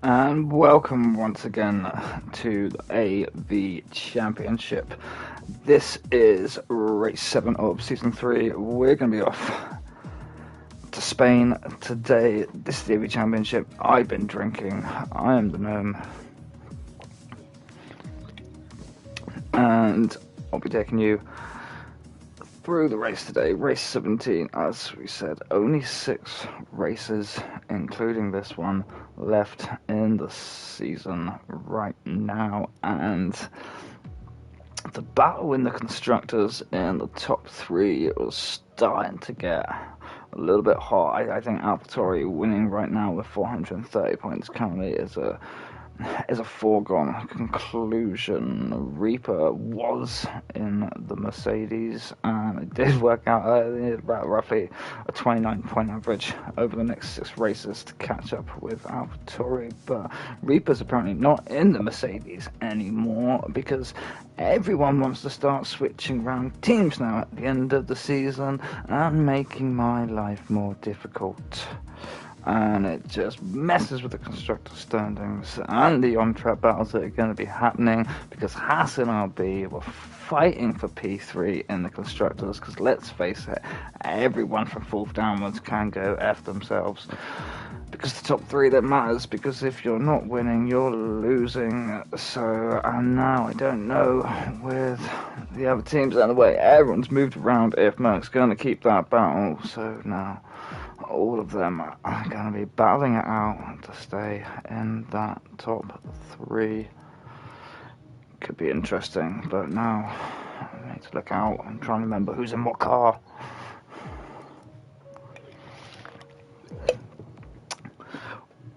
And welcome once again to the AV Championship. This is race 7 of season 3. We're going to be off to Spain today. This is the AV Championship. I've been drinking. I am the gnome. And I'll be taking you through the race today. Race 17, as we said, only 6 races, including this one, left in the season right now, and the battle in the constructors in the top 3 was starting to get a little bit hot. I think AlphaBetic winning right now with 430 points currently is a foregone conclusion. Reaper was in the Mercedes, and it did work out about roughly a 29-point average over the next 6 races to catch up with AlphaBetic. But Reaper's apparently not in the Mercedes anymore because everyone wants to start switching around teams now at the end of the season and making my life more difficult. And it just messes with the constructor standings and the on-track battles that are going to be happening, because Haas and RB were fighting for P3 in the constructors, because let's face it, everyone from 4th downwards can go F themselves, because the top 3 that matters, because if you're not winning, you're losing. So, and now I don't know with the other teams and the way everyone's moved around if Merck's going to keep that battle. So now all of them are going to be battling it out to stay in that top 3. Could be interesting, but now I need to look out. I'm trying to remember who's in what car.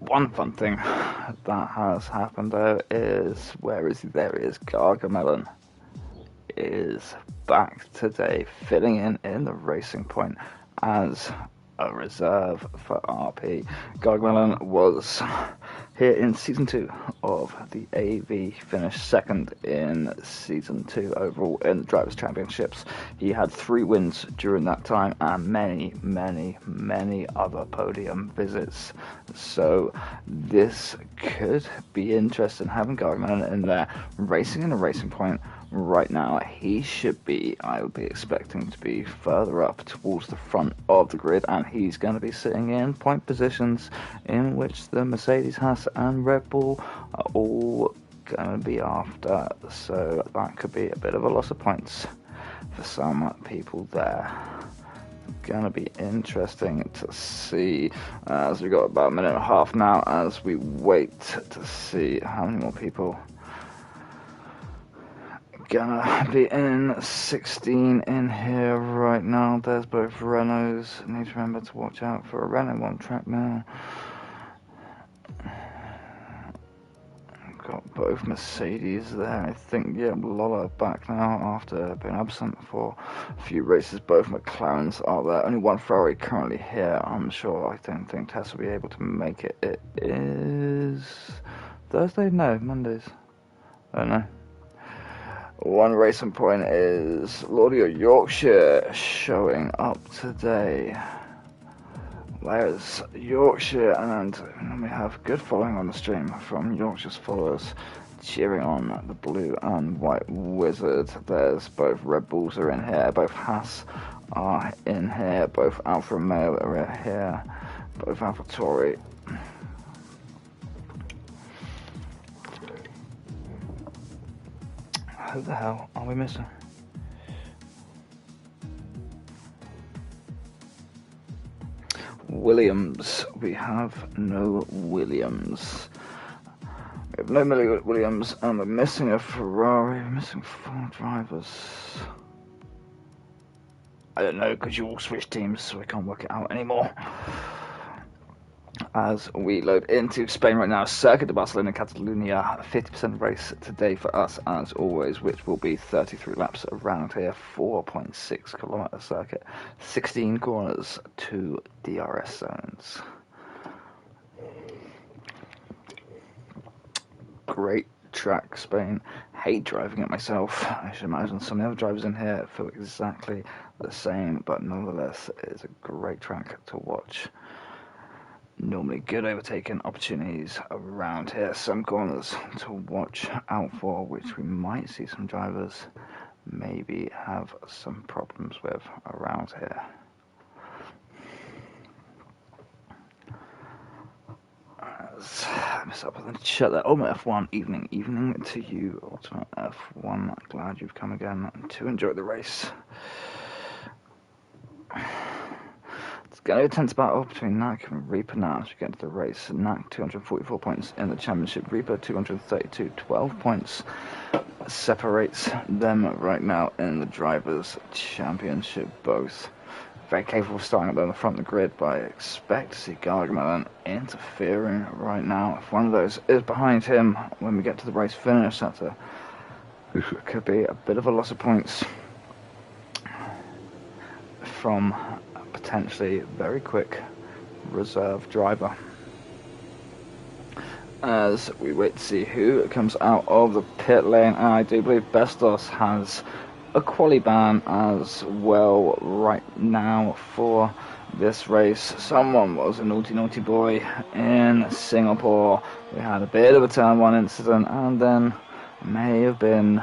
One fun thing that has happened though is, where is he? There he is. Gargamel is back today, filling in the Racing Point as a reserve for RP. Gargamel was here in season 2 of the AV, finished 2nd in season 2 overall in the Drivers' Championships. He had 3 wins during that time and many other podium visits. So this could be interesting, having Gargamel in there, racing in a Racing Point. Right now, he should be, I would be expecting to be further up towards the front of the grid, and he's going to be sitting in point positions in which the Mercedes, Haas and Red Bull are all going to be after. So that could be a bit of a loss of points for some people there. Going to be interesting to see, as we've got about a minute and a half now as we wait to see how many more people gonna be in. 16 in here right now. There's both Renaults. Need to remember to watch out for a Renault on track now. Got both Mercedes there. I think, yeah, Lola back now after being absent for a few races. Both McLarens are there. Only one Ferrari currently here. I'm sure. I don't think Tess will be able to make it. It is Thursday? No, Mondays. I don't know. One Racing Point is Lordy of Yorkshire showing up today. There's Yorkshire, and we have good following on the stream from Yorkshire's followers cheering on the blue and white wizard. There's both Red Bulls are in here, both Haas are in here, both Alfa Romeo are in here, both AlphaBetic. Who the hell are we missing? Williams. We have no Williams. We have no Williams, and we're missing a Ferrari. We're missing 4 drivers. I don't know, because you all switch teams, so I can't work it out anymore. As we load into Spain right now, Circuit de Barcelona, Catalunya, 50% race today for us, as always, which will be 33 laps around here, 4.6 kilometer circuit, 16 corners, 2 DRS zones. Great track, Spain. Hate driving it myself. I should imagine some of the other drivers in here feel exactly the same, but nonetheless, it is a great track to watch. normally good overtaking opportunities around here. Some corners to watch out for, which we might see some drivers maybe have some problems with around here. Shut that. Ultimate F1, evening to you, Ultimate F1. Glad you've come again to enjoy the race. It's going to be a tense battle between Knack and Reaper now as we get into the race. Knack 244 points in the championship, Reaper 232, 12 points separates them right now in the Drivers' Championship. Both very capable of starting up on the front of the grid, but I expect to see Gargamel interfering right now. If one of those is behind him when we get to the race finish, that could be a bit of a loss of points from a potentially very quick reserve driver. As we wait to see who comes out of the pit lane, and I do believe Bestos has a quali ban as well right now for this race. Someone was a naughty boy in Singapore. We had a bit of a turn one incident, and then may have been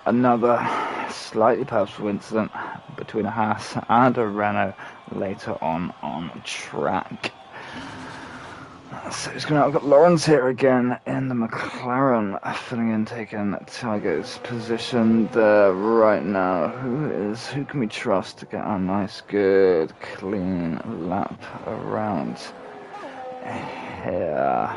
another slightly purposeful incident between a Haas and a Renault later on track. So he's going to, I've got Lawrence here again in the McLaren, filling in, taking Tiger's position there right now. Who can we trust to get a nice, good, clean lap around here?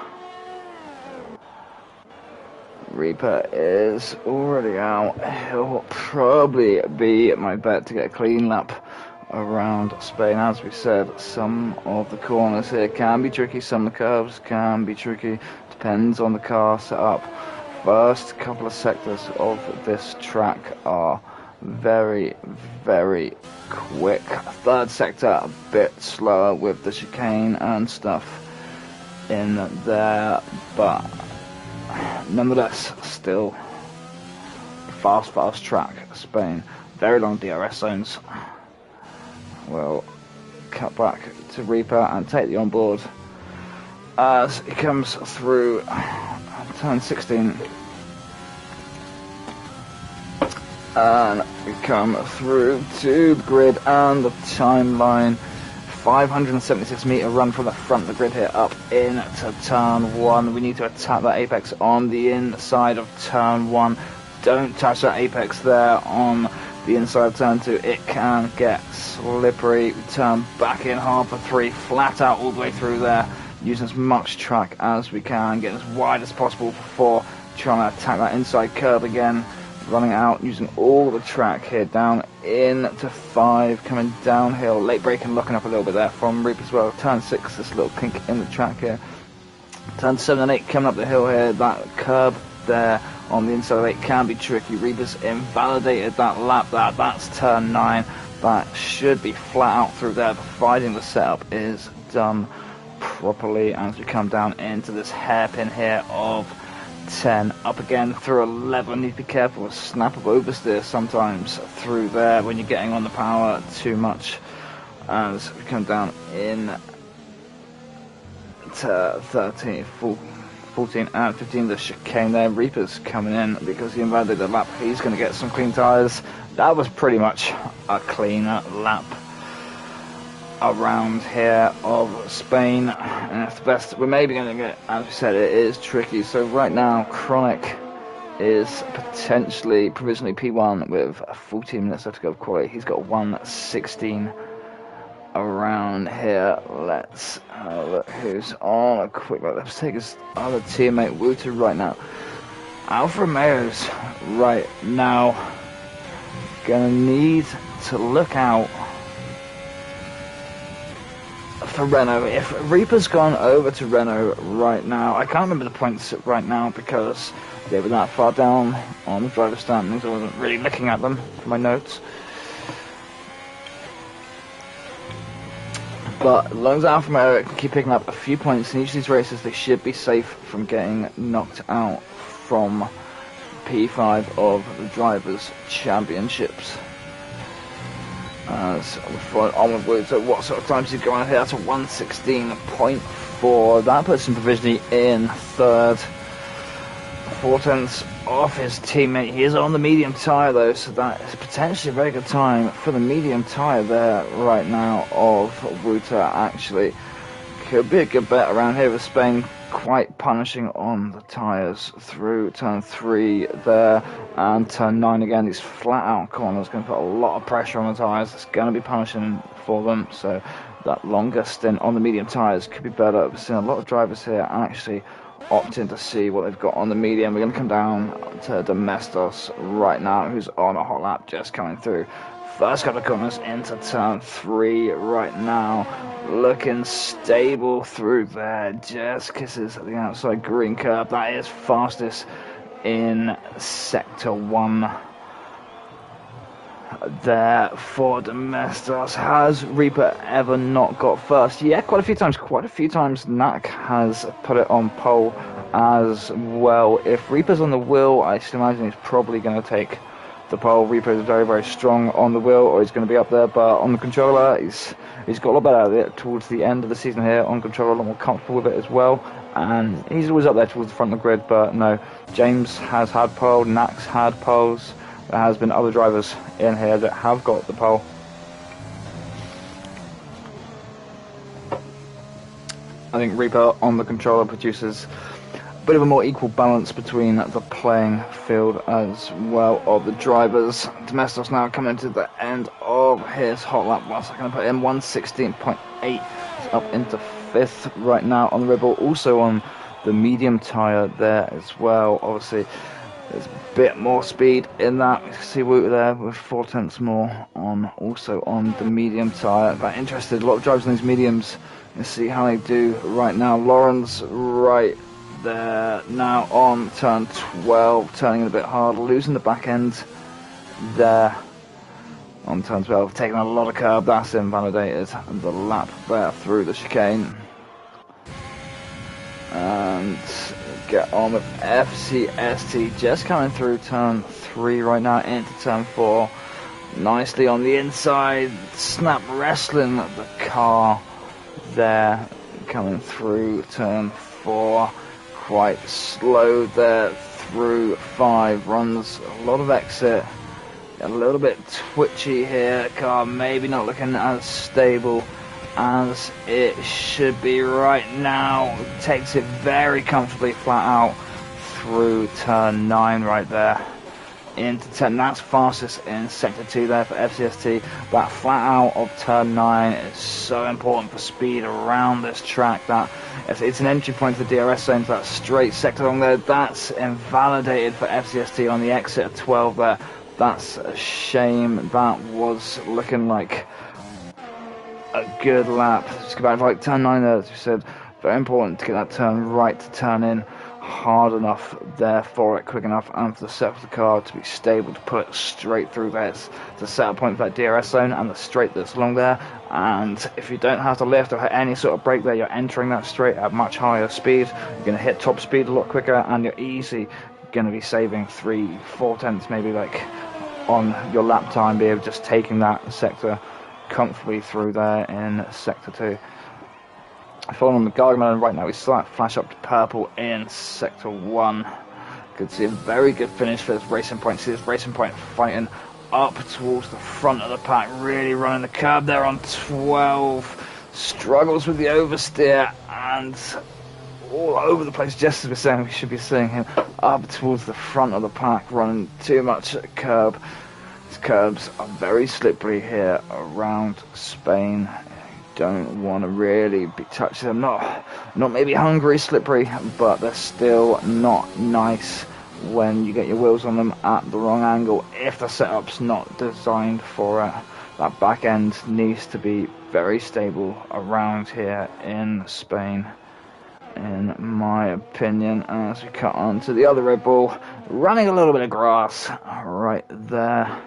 Reaper is already out. He'll probably be my bet to get a clean lap around Spain. As we said, some of the corners here can be tricky, some of the curves can be tricky, depends on the car setup. First couple of sectors of this track are very quick. Third sector a bit slower with the chicane and stuff in there, but nonetheless still fast track. Spain, very long DRS zones. We'll cut back to Reaper and take the onboard as he comes through turn 16, and we come through to the grid and the timeline. 576 meter run from the front of the grid here up into turn 1. We need to attack that apex on the inside of turn 1. Don't touch that apex there on the inside of turn 2. It can get slippery. We turn back in half of 3, flat out all the way through there, using as much track as we can, getting as wide as possible before trying to attack that inside curve again, running out, using all the track here down into 5, coming downhill, late braking, locking up a little bit there from Reaper as well. Turn 6, this little kink in the track here. Turn 7 and 8 coming up the hill here, that curb there on the inside of 8 can be tricky. Reaper's invalidated that lap there. That's turn 9. That should be flat out through there, providing the setup is done properly. As we come down into this hairpin here of 10, up again through 11. Need to be careful with snap of oversteer sometimes through there when you're getting on the power too much. As we come down in to 13, 14 and 15, the chicane there. Reaper's coming in because he invalidated the lap. He's going to get some clean tyres. That was pretty much a clean lap around here of Spain, and that's the best we're maybe going to get. As we said, it is tricky. So right now Kronik is potentially provisionally P1 with 14 minutes left to go of quality. He's got 1:16 around here. Let's have a look who's on a quick look. Let's take his other teammate Wouter right now. Alfa Romeo's right now gonna need to look out for Renault. If Reaper's gone over to Renault right now, I can't remember the points right now because they were that far down on the driver's standings. I wasn't really looking at them for my notes. But as long as Alfa Romeo can keep picking up a few points in each of these races, they should be safe from getting knocked out from P5 of the Drivers' Championships. As we're following on with Wouter, what sort of times did he go on here? That's a 1:16.4. That puts him provisionally in third. 4/10 off his teammate. He is on the medium tyre though, so that is potentially a very good time for the medium tyre there right now of Wouter. Actually, could be a good bet around here with Spain. Quite punishing on the tyres through turn 3 there and turn 9 again. These flat out corners going to put a lot of pressure on the tyres. It's going to be punishing for them, so that longer stint on the medium tyres could be better. We've seen a lot of drivers here actually opting to see what they've got on the medium. We're going to come down to Domestos right now, who's on a hot lap just coming through. First couple of corners into turn 3 right now. Looking stable through there. Just kisses at the outside green curb. That is fastest in sector 1. There for Domestos. Has Reaper ever not got first? Yeah, quite a few times. Quite a few times Knack has put it on pole as well. If Reaper's on the wheel, I should imagine he's probably going to take the pole. Reaper is very, very strong on the wheel, or he's going to be up there, but on the controller, he's got a lot better at it towards the end of the season here. On controller, a lot more comfortable with it as well, and he's always up there towards the front of the grid, but no, James has had pole, Nax had poles. There has been other drivers in here that have got the pole. I think Reaper on the controller produces a bit of a more equal balance between the playing field as well of the drivers. Domestos now coming to the end of his hot lap. What's going to put in 1:16.8. Up into 5th right now on the Red Bull. Also on the medium tyre there as well. Obviously, there's a bit more speed in that. You can see Wouter there with 4/10 more on, also on the medium tyre. But interested, a lot of drivers on these mediums. Let's see how they do right now. Lauren's right there now on turn 12, turning it a bit hard, losing the back end there on turn 12, taking a lot of curb. That's invalidated the lap there through the chicane. And get on with FCST, just coming through turn 3 right now into turn 4, nicely on the inside, snap wrestling the car there, coming through turn 4, quite slow there through 5, runs a lot of exit, a little bit twitchy here, car maybe not looking as stable as it should be right now. Takes it very comfortably flat out through turn 9 right there into 10. That's fastest in sector 2 there for FCST. That flat out of turn 9 is so important for speed around this track. That it's an entry point to the DRS zone, so that straight sector along there, that's invalidated for FCST on the exit of 12 there. That's a shame. That was looking like a good lap. Just go back to like turn 9 there, as we said, very important to get that turn right to turn in hard enough there for it, quick enough, and for the set of the car to be stable to put it straight through there to set a point for that DRS zone and the straight that's along there. And if you don't have to lift or hit any sort of brake there, you're entering that straight at much higher speed. You're going to hit top speed a lot quicker, and you're easy going to be saving 3-4 tenths maybe like on your lap time, be able just taking that sector comfortably through there in sector 2. Following on the Gargamel right now, we saw that flash up to purple in sector 1. Could see a very good finish for this Racing Point. See this Racing Point fighting up towards the front of the pack, really running the curb there on 12. Struggles with the oversteer and all over the place, just as we're saying, we should be seeing him up towards the front of the pack, running too much curb. These curbs are very slippery here around Spain. Don't want to really be touching them. Not maybe Hungary slippery, but they're still not nice when you get your wheels on them at the wrong angle. If the setup's not designed for it, that back end needs to be very stable around here in Spain, in my opinion. As we cut on to the other Red Bull, running a little bit of grass right there.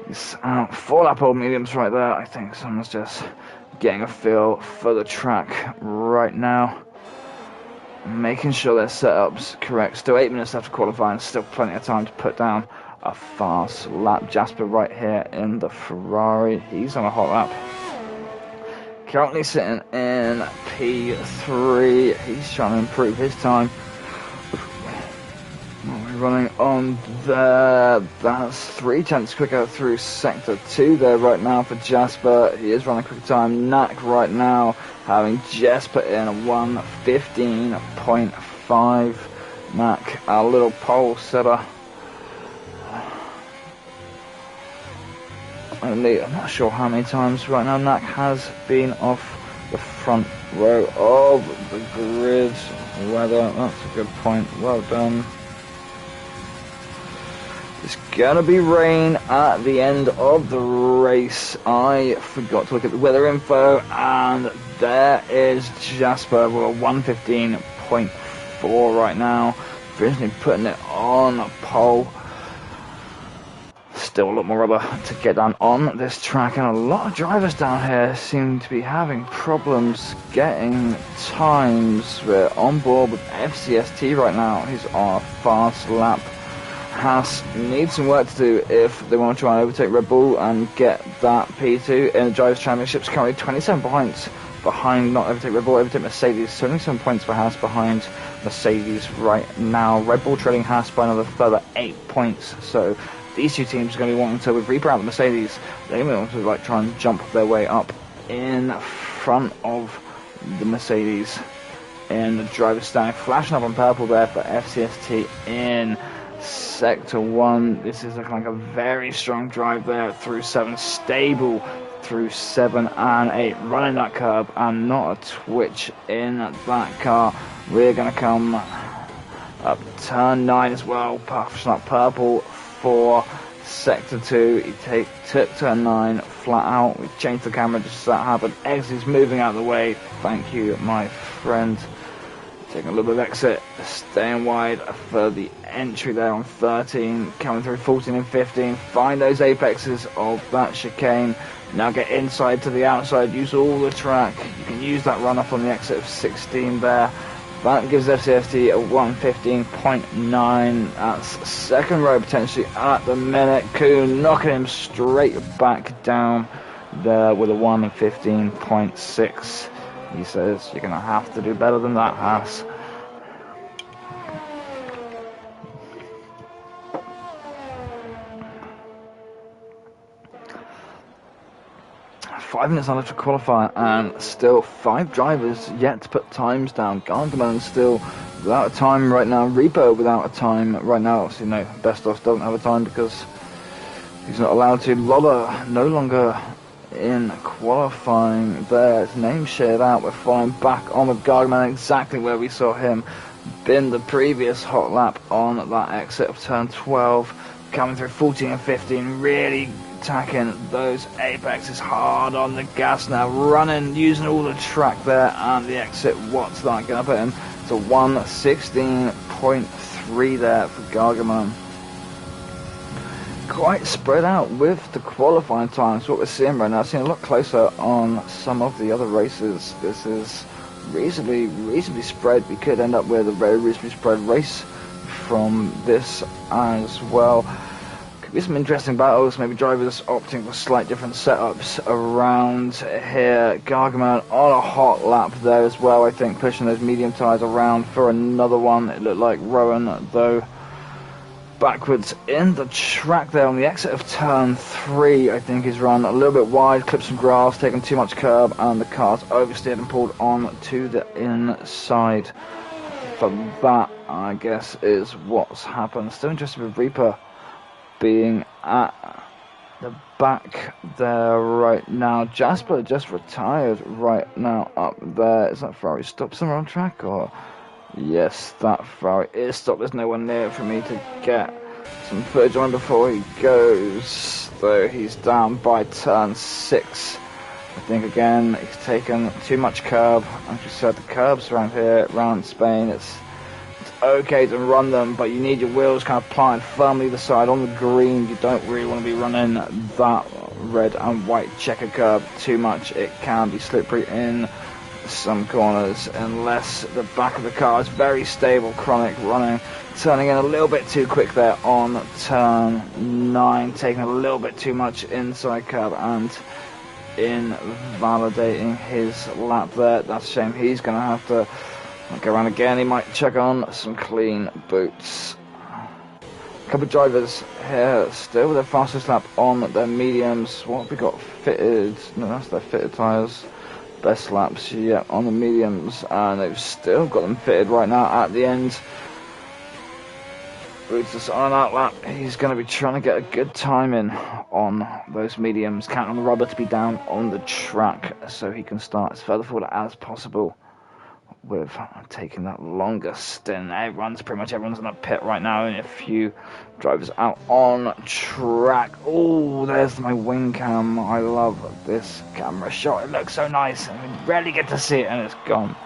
It's 4 lap old mediums right there. I think someone's just getting a feel for the track right now, making sure their setup's correct. Still 8 minutes after qualifying, still plenty of time to put down a fast lap. Jasper right here in the Ferrari, he's on a hot lap. Currently sitting in P3, he's trying to improve his time. We're running on there, that's 3 tenths quicker through sector 2 there right now for Jasper. He is running quick time. Knack right now having Jasper in a 1:15.5. Knack, our little pole setter. I'm not sure how many times right now Knack has been off the front row of the grid. Weather, that's a good point, well done. It's gonna be rain at the end of the race. I forgot to look at the weather info, and there is Jasper with a 1:15.4 right now. Originally putting it on a pole. Still a lot more rubber to get down on this track, and a lot of drivers down here seem to be having problems getting times. We're on board with FCST right now. He's on a fast lap. Haas needs some work to do if they want to try and overtake Red Bull and get that P2 in the Drivers' Championships. Currently 27 points behind, not overtake Red Bull, overtake Mercedes. 77 points for Haas behind Mercedes right now. Red Bull trailing Haas by another further 8 points. So these two teams are going to be wanting to, with Reaper out the Mercedes, they're going to want to try and jump their way up in front of the Mercedes in the driver's stand. Flashing up on purple there for FCST in sector 1. This is looking like a very strong drive there through 7, stable through 7 and 8, running that curb and not a twitch in that car. We're going to come up turn 9 as well, pushing up purple for sector 2. He took turn 9 flat out. We changed the camera just as that happened. Xz is moving out of the way, thank you my friend. Taking a little bit of exit, staying wide for the entry there on 13, coming through 14 and 15, find those apexes of that chicane, now get inside to the outside, use all the track, you can use that run up on the exit of 16 there, that gives FCST a 1:15.9, that's second row potentially at the minute. Kuhn knocking him straight back down there with a 1:15.6. He says, you're going to have to do better than that, Haas. Five minutes left to qualify, and still 5 drivers yet to put times down. Gargamon still without a time right now. Reaper without a time right now. Obviously, no, Bestos doesn't have a time because he's not allowed to. Lolla no longer in qualifying there. His name shared out. We're falling back on with Gargamon, exactly where we saw him bin the previous hot lap on that exit of turn 12, coming through 14 and 15, really attacking those apexes hard on the gas now, running, using all the track there, and the exit, what's that going to put him to 1:16.3 there for Gargamon. Quite spread out with the qualifying times. What we're seeing right now, seeing a lot closer on some of the other races. This is reasonably spread. We could end up with a very reasonably spread race from this as well. Could be some interesting battles, maybe drivers opting for slight different setups around here. Gargamon on a hot lap there as well, I think, pushing those medium tyres around for another one. It looked like Rowan, though, backwards in the track there on the exit of turn 3, I think he's run a little bit wide, clipped some grass, taken too much curb, and the car's oversteered and pulled on to the inside. For that, I guess, is what's happened. Still interested with Reaper being at the back there right now. Jasper just retired right now up there. Is that Ferrari stopped somewhere on track, or? Yes, that Ferrari is stopped. There's no one near for me to get some footage on before he goes, though he's down by turn 6. I think again he's taken too much curb. As you said, the curbs around here, around Spain, it's okay to run them, but you need your wheels kind of planted firmly either side on the green. You don't really want to be running that red and white checker curb too much. It can be slippery in some corners unless the back of the car is very stable. Chronic running, turning in a little bit too quick there on turn 9, taking a little bit too much inside curb and invalidating his lap there. That's a shame. He's going to have to go around again. He might chuck on some clean boots. A couple of drivers here still with their fastest lap on their mediums. What have we got fitted? No, that's their fitted tyres. Best laps, yeah, on the mediums, and they've still got them fitted right now at the end. Brutus on an outlap. He's going to be trying to get a good time in on those mediums, counting on the rubber to be down on the track so he can start as further forward as possible with taking that longest stint. Pretty much everyone's in the pit right now, and a few drivers out on track. Oh, there's my wing cam. I love this camera shot. It looks so nice, and we rarely get to see it, and it's gone.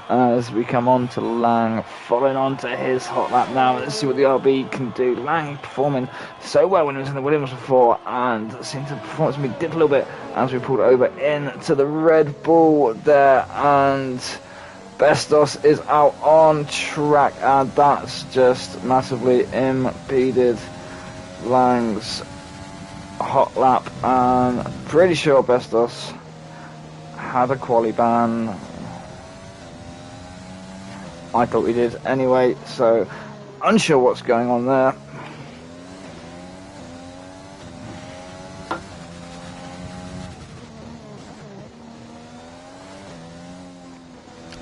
As we come on to Lang, following on to his hot lap now. Let's see what the RB can do. Lang performing so well when he was in the Williams before, and seemed to performance me dip a little bit as we pulled over into the Red Bull there, and Bestos is out on track, and that's just massively impeded Lang's hot lap. And pretty sure Bestos had a quali ban. I thought we did anyway, so unsure what's going on there.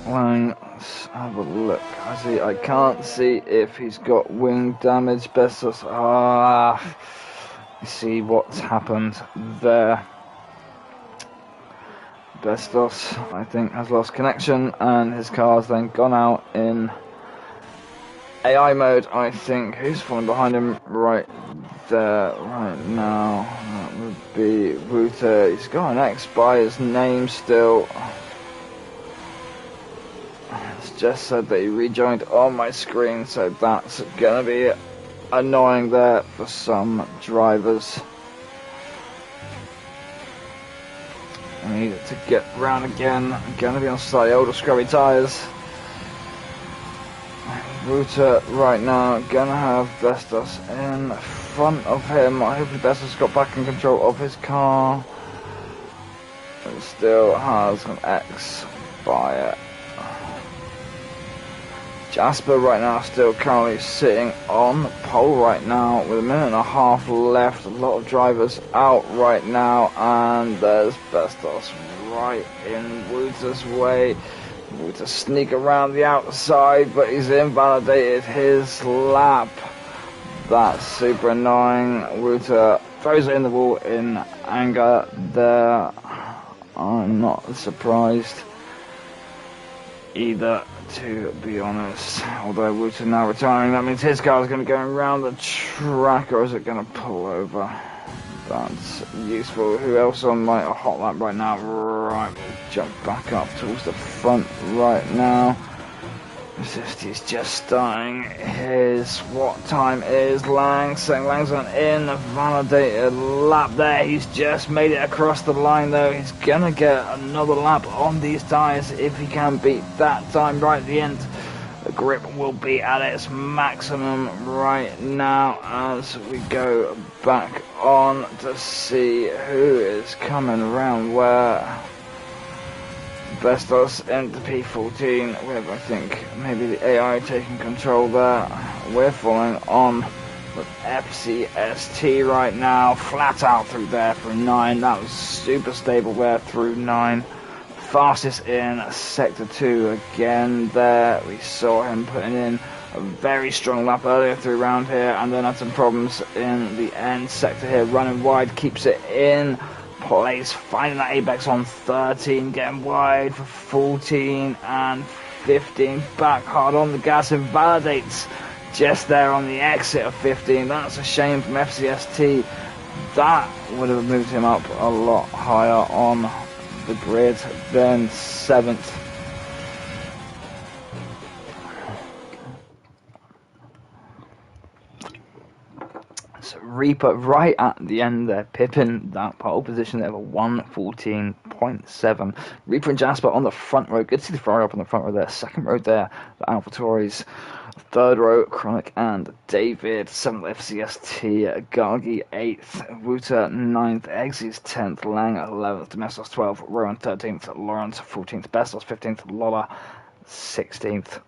Let's have a look. I can't see if he's got wing damage. Bestos. See what's happened there. Bestos, I think, has lost connection, and his car's then gone out in AI mode, I think. Who's falling behind him right there right now? That would be Wouter. He's got an X by his name still. It's just said that he rejoined on my screen, so that's gonna be annoying there for some drivers. I need it to get round again. I'm gonna be on slightly older scrubby tyres. Wouter right now gonna have Bestos in front of him. Hopefully Bestos got back in control of his car. It still has an X by it. Jasper right now still currently sitting on pole right now with a minute and a half left. A lot of drivers out right now, and there's Bestos right in Wouter's way. Wouter sneak around the outside, but he's invalidated his lap. That's super annoying. Wouter throws it in the wall in anger there. I'm not surprised either, to be honest. Although Wouter now retiring, that means his car is going to be going around the track, or is it going to pull over? That's useful. Who else on my hot lap right now? Right, we'll jump back up towards the front right now. He's just starting his, what time is Lang? Saying Lang's on in a validated lap there. He's just made it across the line though. He's gonna get another lap on these tyres if he can beat that time right at the end. The grip will be at its maximum right now as we go back on to see who is coming around where. Bestos into P14 with, I think, maybe the AI taking control there. We're following on with FCST right now, flat out through there through 9. That was super stable there through 9. Fastest in sector 2 again there. We saw him putting in a very strong lap earlier through round here, and then had some problems in the end sector here, running wide, keeps it in place, finding that hbecht on 13, getting wide for 14 and 15, back hard on the gas, invalidates just there on the exit of 15. That's a shame from FCST. That would have moved him up a lot higher on the grid than 7th. So Reaper right at the end there, pipping that pole position there for 114.7. Reaper and Jasper on the front row. Good to see the Ferrari up on the front row there. Second row there, the AlphaTauris. Third row, Kronik and David. 7th, FCST. Gargi 8th. Wouter 9th. Xz 10th. Lang 11th. Domestos 12th. Rowan 13th. Lawrence 14th. Bestos 15th. Lola 16th.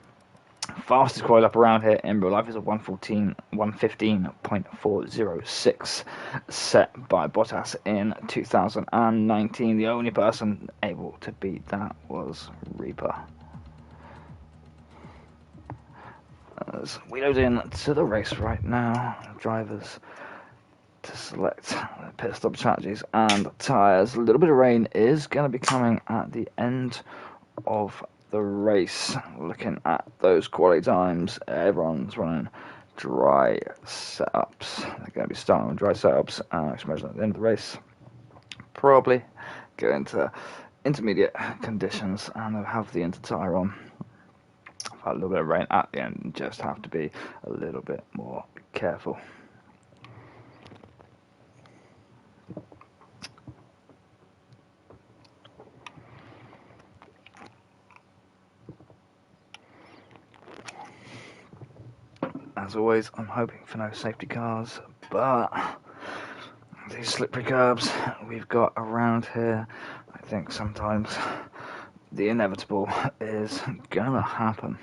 Fastest quite up around here in real life is a 115.406 set by Bottas in 2019. The only person able to beat that was Reaper. As we load in to the race right now, drivers to select their pit stop strategies and tyres. A little bit of rain is going to be coming at the end of the race. Looking at those quality times, everyone's running dry setups. They're going to be starting with dry setups and exposure at the end of the race. Probably go into intermediate conditions and they'll have the inter-tyre on. A little bit of rain at the end, just have to be a little bit more careful. As always, I'm hoping for no safety cars, but these slippery curbs we've got around here, I think sometimes the inevitable is gonna happen.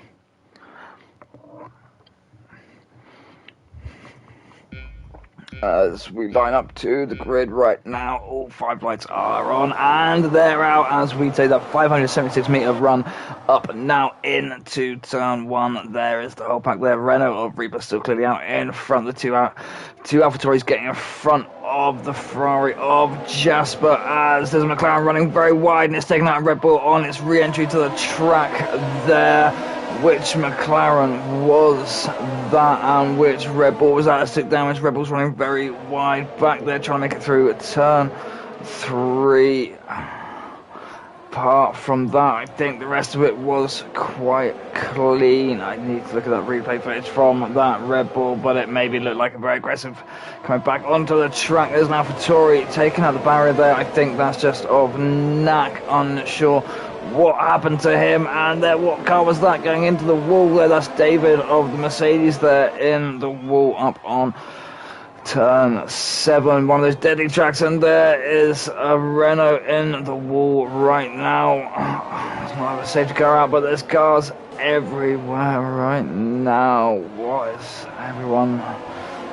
As we line up to the grid right now, all 5 lights are on and they're out as we take that 576 metre run up now into turn 1. There is the whole pack there. Renault of Reaper still clearly out in front. The two AlphaTauris getting in front of the Ferrari of Jasper as there's McLaren running very wide and it's taking out Red Bull on its re-entry to the track there. Which McLaren was that and which Red Bull was that to stick damage? Red Bull's running very wide back there trying to make it through turn 3. Apart from that, I think the rest of it was quite clean. I need to look at that replay footage from that Red Bull, but it maybe looked like a very aggressive coming back onto the track. There's an AlphaTauri taking out the barrier there. I think that's just of knack, unsure what happened to him, and there, what car was that going into the wall there? That's David of the Mercedes there in the wall up on turn 7, one of those deadly tracks, and there is a Renault in the wall right now. There's not a safety car out, but there's cars everywhere right now. What is everyone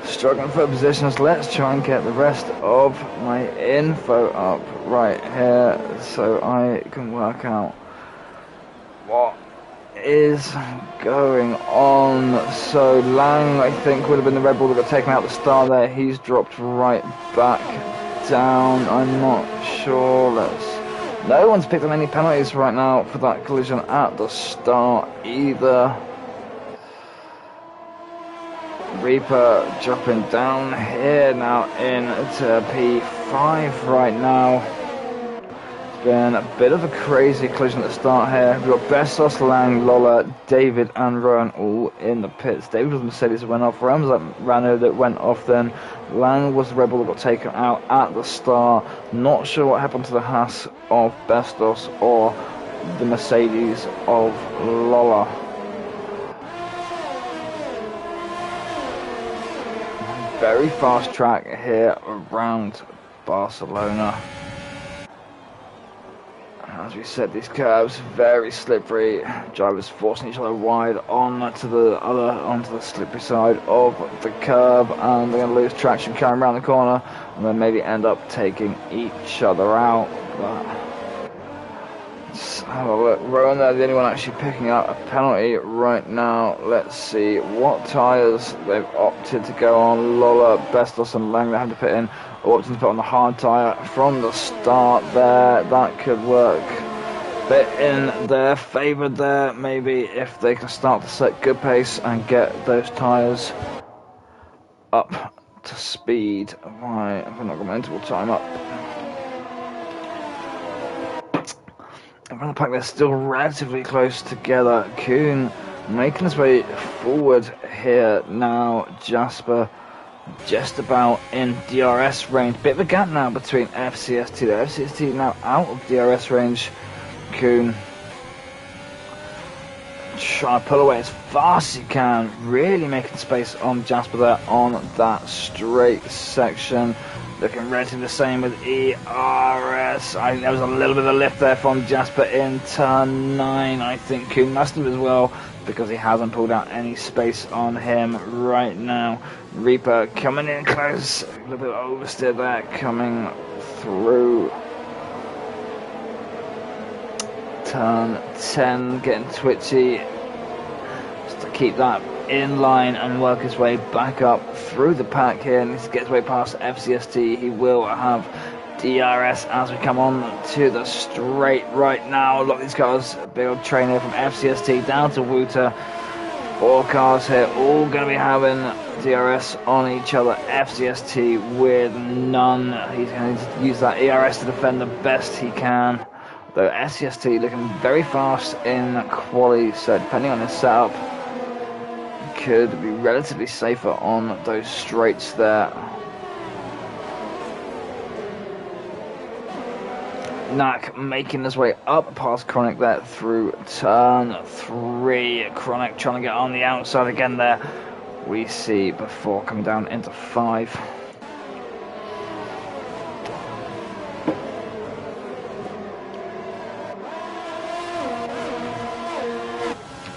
struggling for positions? Let's try and get the rest of my info up right here so I can work out what is going on. So Lang, I think, would have been the Red Bull that got taken out at the start there. He's dropped right back down. I'm not sure. No one's picked on any penalties right now for that collision at the start either. Reaper dropping down here now into P5 right now. It's been a bit of a crazy collision at the start here. We've got Bestos, Lang, Lola, David and Rowan all in the pits. David was the Mercedes that went off. Rowan was that Renault that went off then. Lang was the Red Bull that got taken out at the start. Not sure what happened to the Haas of Bestos or the Mercedes of Lola. Very fast track here around Barcelona. As we said, these curves very slippery. Drivers forcing each other wide onto the slippery side of the curb, and they're going to lose traction carrying around the corner, and then maybe end up taking each other out. But let's have a look. Rowan there, the only one actually picking up a penalty right now. Let's see what tyres they've opted to go on. Lola, Bestos and Lang, they had to put in, or opted to put on the hard tyre from the start there. That could work a bit in their favour there, maybe, if they can start to set good pace and get those tyres up to speed. Why have I not got my interval time up? Around the pack, they're still relatively close together. Kuhn making his way forward here now. Jasper just about in DRS range. Bit of a gap now between FCST. The FCST now out of DRS range. Kuhn trying to pull away as fast as he can, really making space on Jasper there on that straight section. Looking relatively the same with ERS. I think there was a little bit of lift there from Jasper in turn 9. I think Kuhn must have as well, because he hasn't pulled out any space on him right now. Reaper coming in close, a little bit of oversteer there coming through. Turn 10, getting twitchy, just to keep that in line and work his way back up through the pack here. And he gets way past FCST. He will have DRS as we come on to the straight right now. Look at these cars, a big old train here from FCST down to Wouter. 4 cars here, all going to be having DRS on each other. FCST with none. He's going to use that ERS to defend the best he can. Though FCST looking very fast in quali, so depending on his setup, could be relatively safer on those straights there. Knack making his way up past Kronik there through turn 3. Kronik trying to get on the outside again there, we see, before coming down into 5.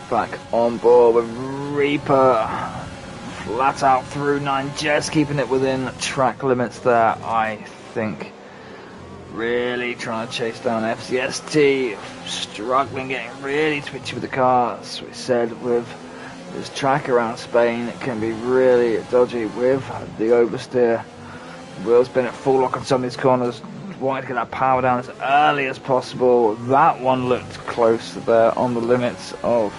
Back on board with Reaper, flat out through 9, just keeping it within track limits there, I think. Really trying to chase down FCST, struggling, getting really twitchy with the car. As we said, with this track around Spain, it can be really dodgy with the oversteer. Wheels been at full lock on some of these corners, wanting to get that power down as early as possible. That one looked close there on the limits of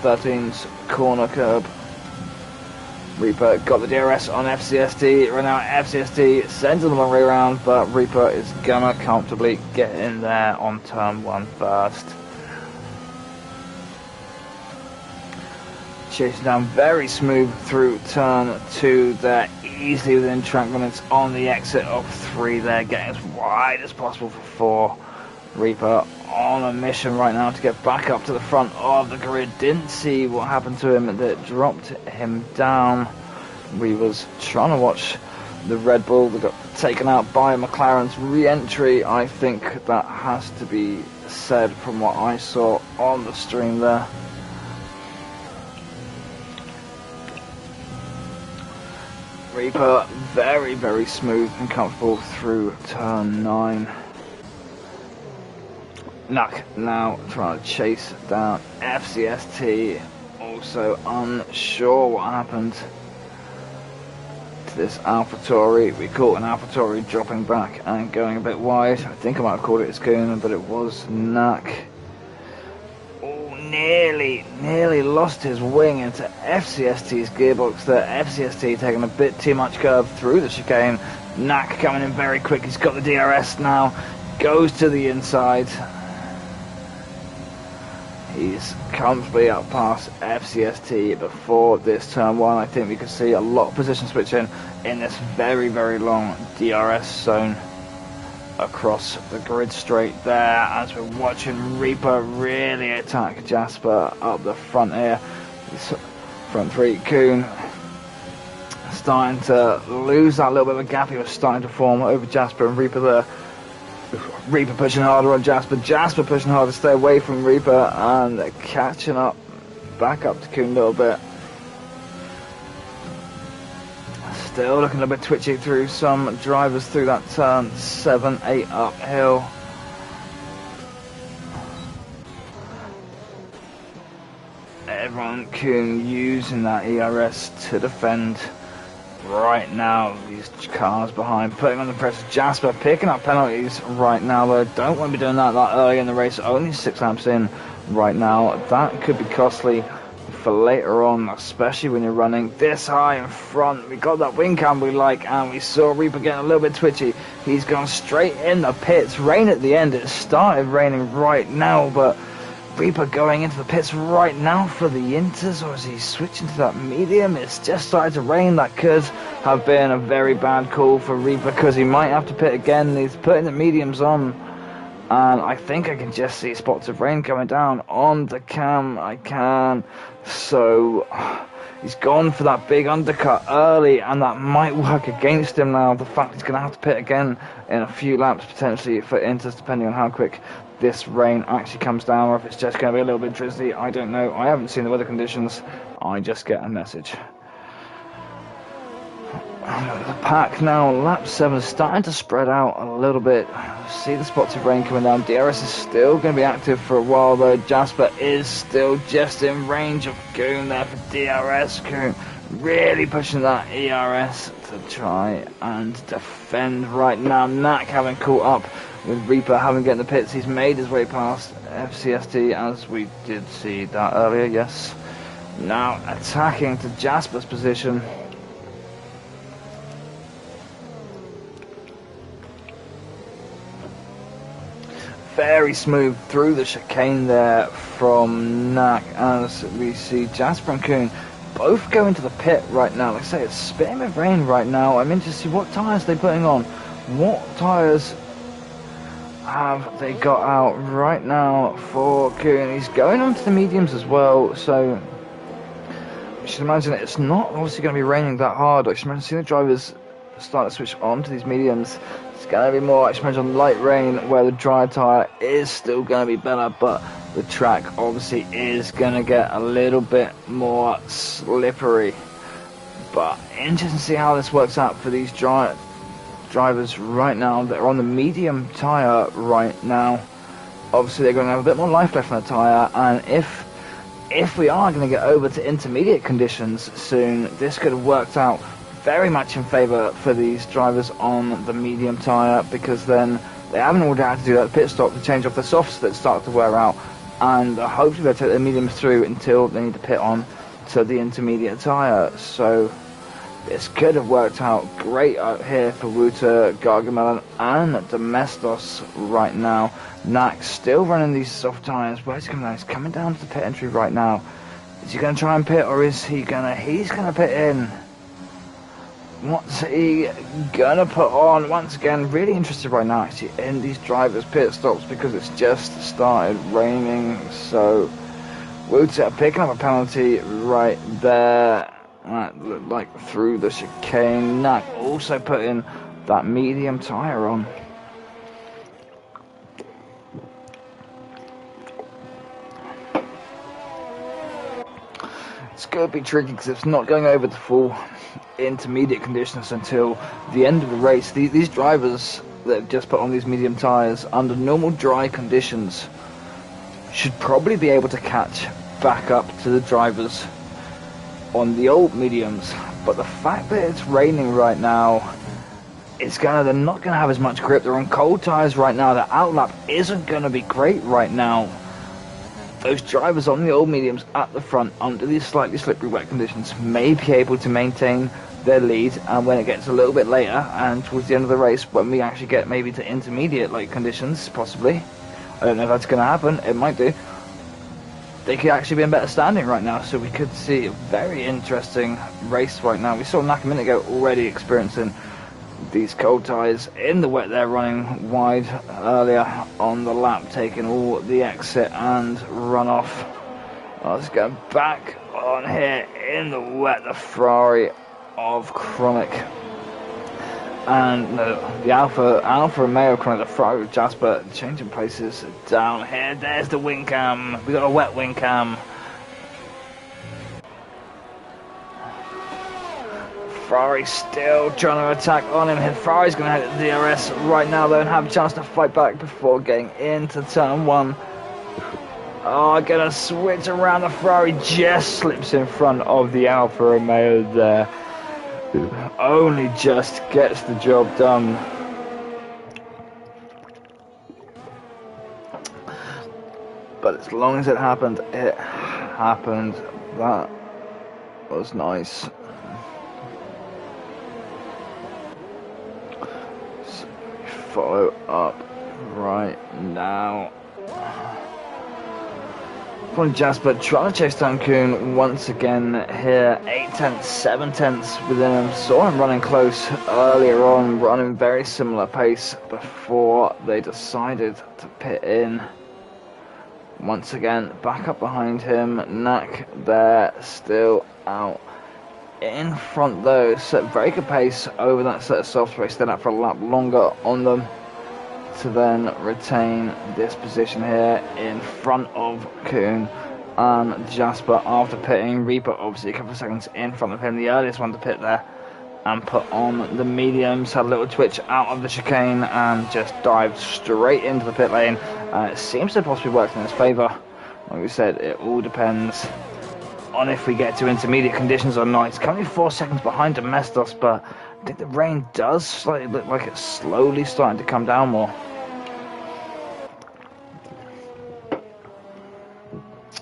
13's corner curb. Reaper got the DRS on FCST. Right now FCST sends him the long way around, but Reaper is gonna comfortably get in there on turn 1 first. Chasing down very smooth through turn 2 there, easily within track limits on the exit of 3 there, getting as wide as possible for 4. Reaper on a mission right now to get back up to the front of the grid. Didn't see what happened to him that dropped him down. We was trying to watch the Red Bull that got taken out by McLaren's re-entry. I think that has to be said from what I saw on the stream there. Reaper very, very smooth and comfortable through turn 9. Knack now trying to chase down FCST, also unsure what happened to this AlphaTauri. We caught an AlphaTauri dropping back and going a bit wide. I think I might have called it Schooner, but it was Knack. Oh, nearly lost his wing into FCST's gearbox there. FCST taking a bit too much curve through the chicane. Knack coming in very quick. He's got the DRS now, goes to the inside. He's comfortably up past FCST before this turn 1. I think we could see a lot of position switching in this very, very long DRS zone across the grid straight there, as we're watching Reaper really attack Jasper up the front here. Front 3, Kuhn starting to lose that little bit of a gap he was starting to form over Jasper and Reaper there. Reaper pushing harder on Jasper, Jasper pushing harder to stay away from Reaper, and catching up back up to Kuhn a little bit. Still looking a bit twitchy through some drivers through that turn 7, 8 uphill. Everyone Kuhn using that ERS to defend right now. These cars behind putting on the pressure. Jasper picking up penalties right now though. Don't want to be doing that early in the race. Only 6 laps in right now. That could be costly for later on, especially when you're running this high in front. We got that wing cam we like, and we saw Reaper getting a little bit twitchy. He's gone straight in the pits. Rain at the end. It started raining right now, but Reaper going into the pits right now for the inters, or is he switching to that medium? It's just started to rain. That could have been a very bad call for Reaper, because he might have to pit again. He's putting the mediums on, and I think I can just see spots of rain coming down on the cam. I can. So he's gone for that big undercut early, and that might work against him now. The fact he's going to have to pit again in a few laps potentially for inters, depending on how quick this rain actually comes down, or if it's just going to be a little bit drizzly. I don't know. I haven't seen the weather conditions. I just get a message. The pack now, lap 7, is starting to spread out a little bit. See the spots of rain coming down. DRS is still going to be active for a while though. Jasper is still just in range of Goon there for DRS. Goon really pushing that ERS to try and defend right now. Knack having caught up with Reaper, having get in the pits. He's made his way past FCST, as we did see that earlier, yes. Now attacking to Jasper's position. Very smooth through the chicane there from Knack, as we see Jasper and Kuhn both go into the pit right now. Like I say, it's spitting with rain right now. I'm interested to see what tyres they're putting on. What tyres have they got out right now for Kuhn? He's going on to the mediums as well, so you should imagine it's not obviously going to be raining that hard. I should imagine seeing the drivers start to switch on to these mediums. It's going to be more, I should imagine, light rain, where the dry tyre is still going to be better, but the track obviously is going to get a little bit more slippery. But interesting to see how this works out for these drivers right now. They're on the medium tyre right now. Obviously they're going to have a bit more life left on the tyre, and if we are going to get over to intermediate conditions soon, this could have worked out very much in favour for these drivers on the medium tyre, because then they haven't already had to do that pit stop to change off the softs that start to wear out, and hopefully they'll take the mediums through until they need to pit on to the intermediate tyre. So this could have worked out great out here for Wouter, Gargamel and Domestos right now. Knack still running these soft tyres. Where's he coming down? He's coming down to the pit entry right now. Is he going to try and pit, or is he going to... He's going to pit in. What's he gonna put on? Once again, really interested right now actually in these drivers' pit stops, because it's just started raining. So Wouter picking up a penalty right there, like through the chicane. Knack also putting that medium tyre on. It's going to be tricky because it's not going over the full intermediate conditions until the end of the race. These drivers that have just put on these medium tyres under normal dry conditions should probably be able to catch back up to the drivers on the old mediums, but the fact that it's raining right now, they're not going to have as much grip. They're on cold tyres right now. The outlap isn't going to be great right now. Those drivers on the old mediums at the front under these slightly slippery wet conditions may be able to maintain their lead, and when it gets a little bit later and towards the end of the race, when we actually get maybe to intermediate like conditions, possibly, I don't know if that's going to happen, it might do, they could actually be in better standing right now. So we could see a very interesting race right now. We saw Knack a minute ago already experiencing these cold tyres in the wet there, running wide earlier on the lap, taking all the exit and runoff. Let's go back on here in the wet, the Ferrari of Chronic, and the Alfa Romeo Chronic, the Ferrari of Jasper, changing places down here. There's the wing cam. We got a wet wing cam. Ferrari still trying to attack on him. Ferrari's going to head at DRS right now though and have a chance to fight back before getting into turn 1. Oh, gonna switch around. The Ferrari just slips in front of the Alfa Romeo there. Only just gets the job done. But as long as it happened, it happened. That was nice. So follow up right now. From Jasper trying to chase down Kuhn once again here. 8 tenths, 7 tenths within him. Saw him running close earlier on, running very similar pace before they decided to pit in. Once again, back up behind him. Knack there, still out in front though. So very good pace over that set of softs. They stayed out for a lap longer on them to then retain this position here in front of Kuhn and Jasper after pitting. Reaper obviously a couple of seconds in front of him, the earliest one to pit there, and put on the mediums. Had a little twitch out of the chicane and just dived straight into the pit lane. It seems to possibly work in his favour. Like we said, it all depends on if we get to intermediate conditions or not. It's currently 4 seconds behind Domestos, but I think the rain does slightly look like it's slowly starting to come down more.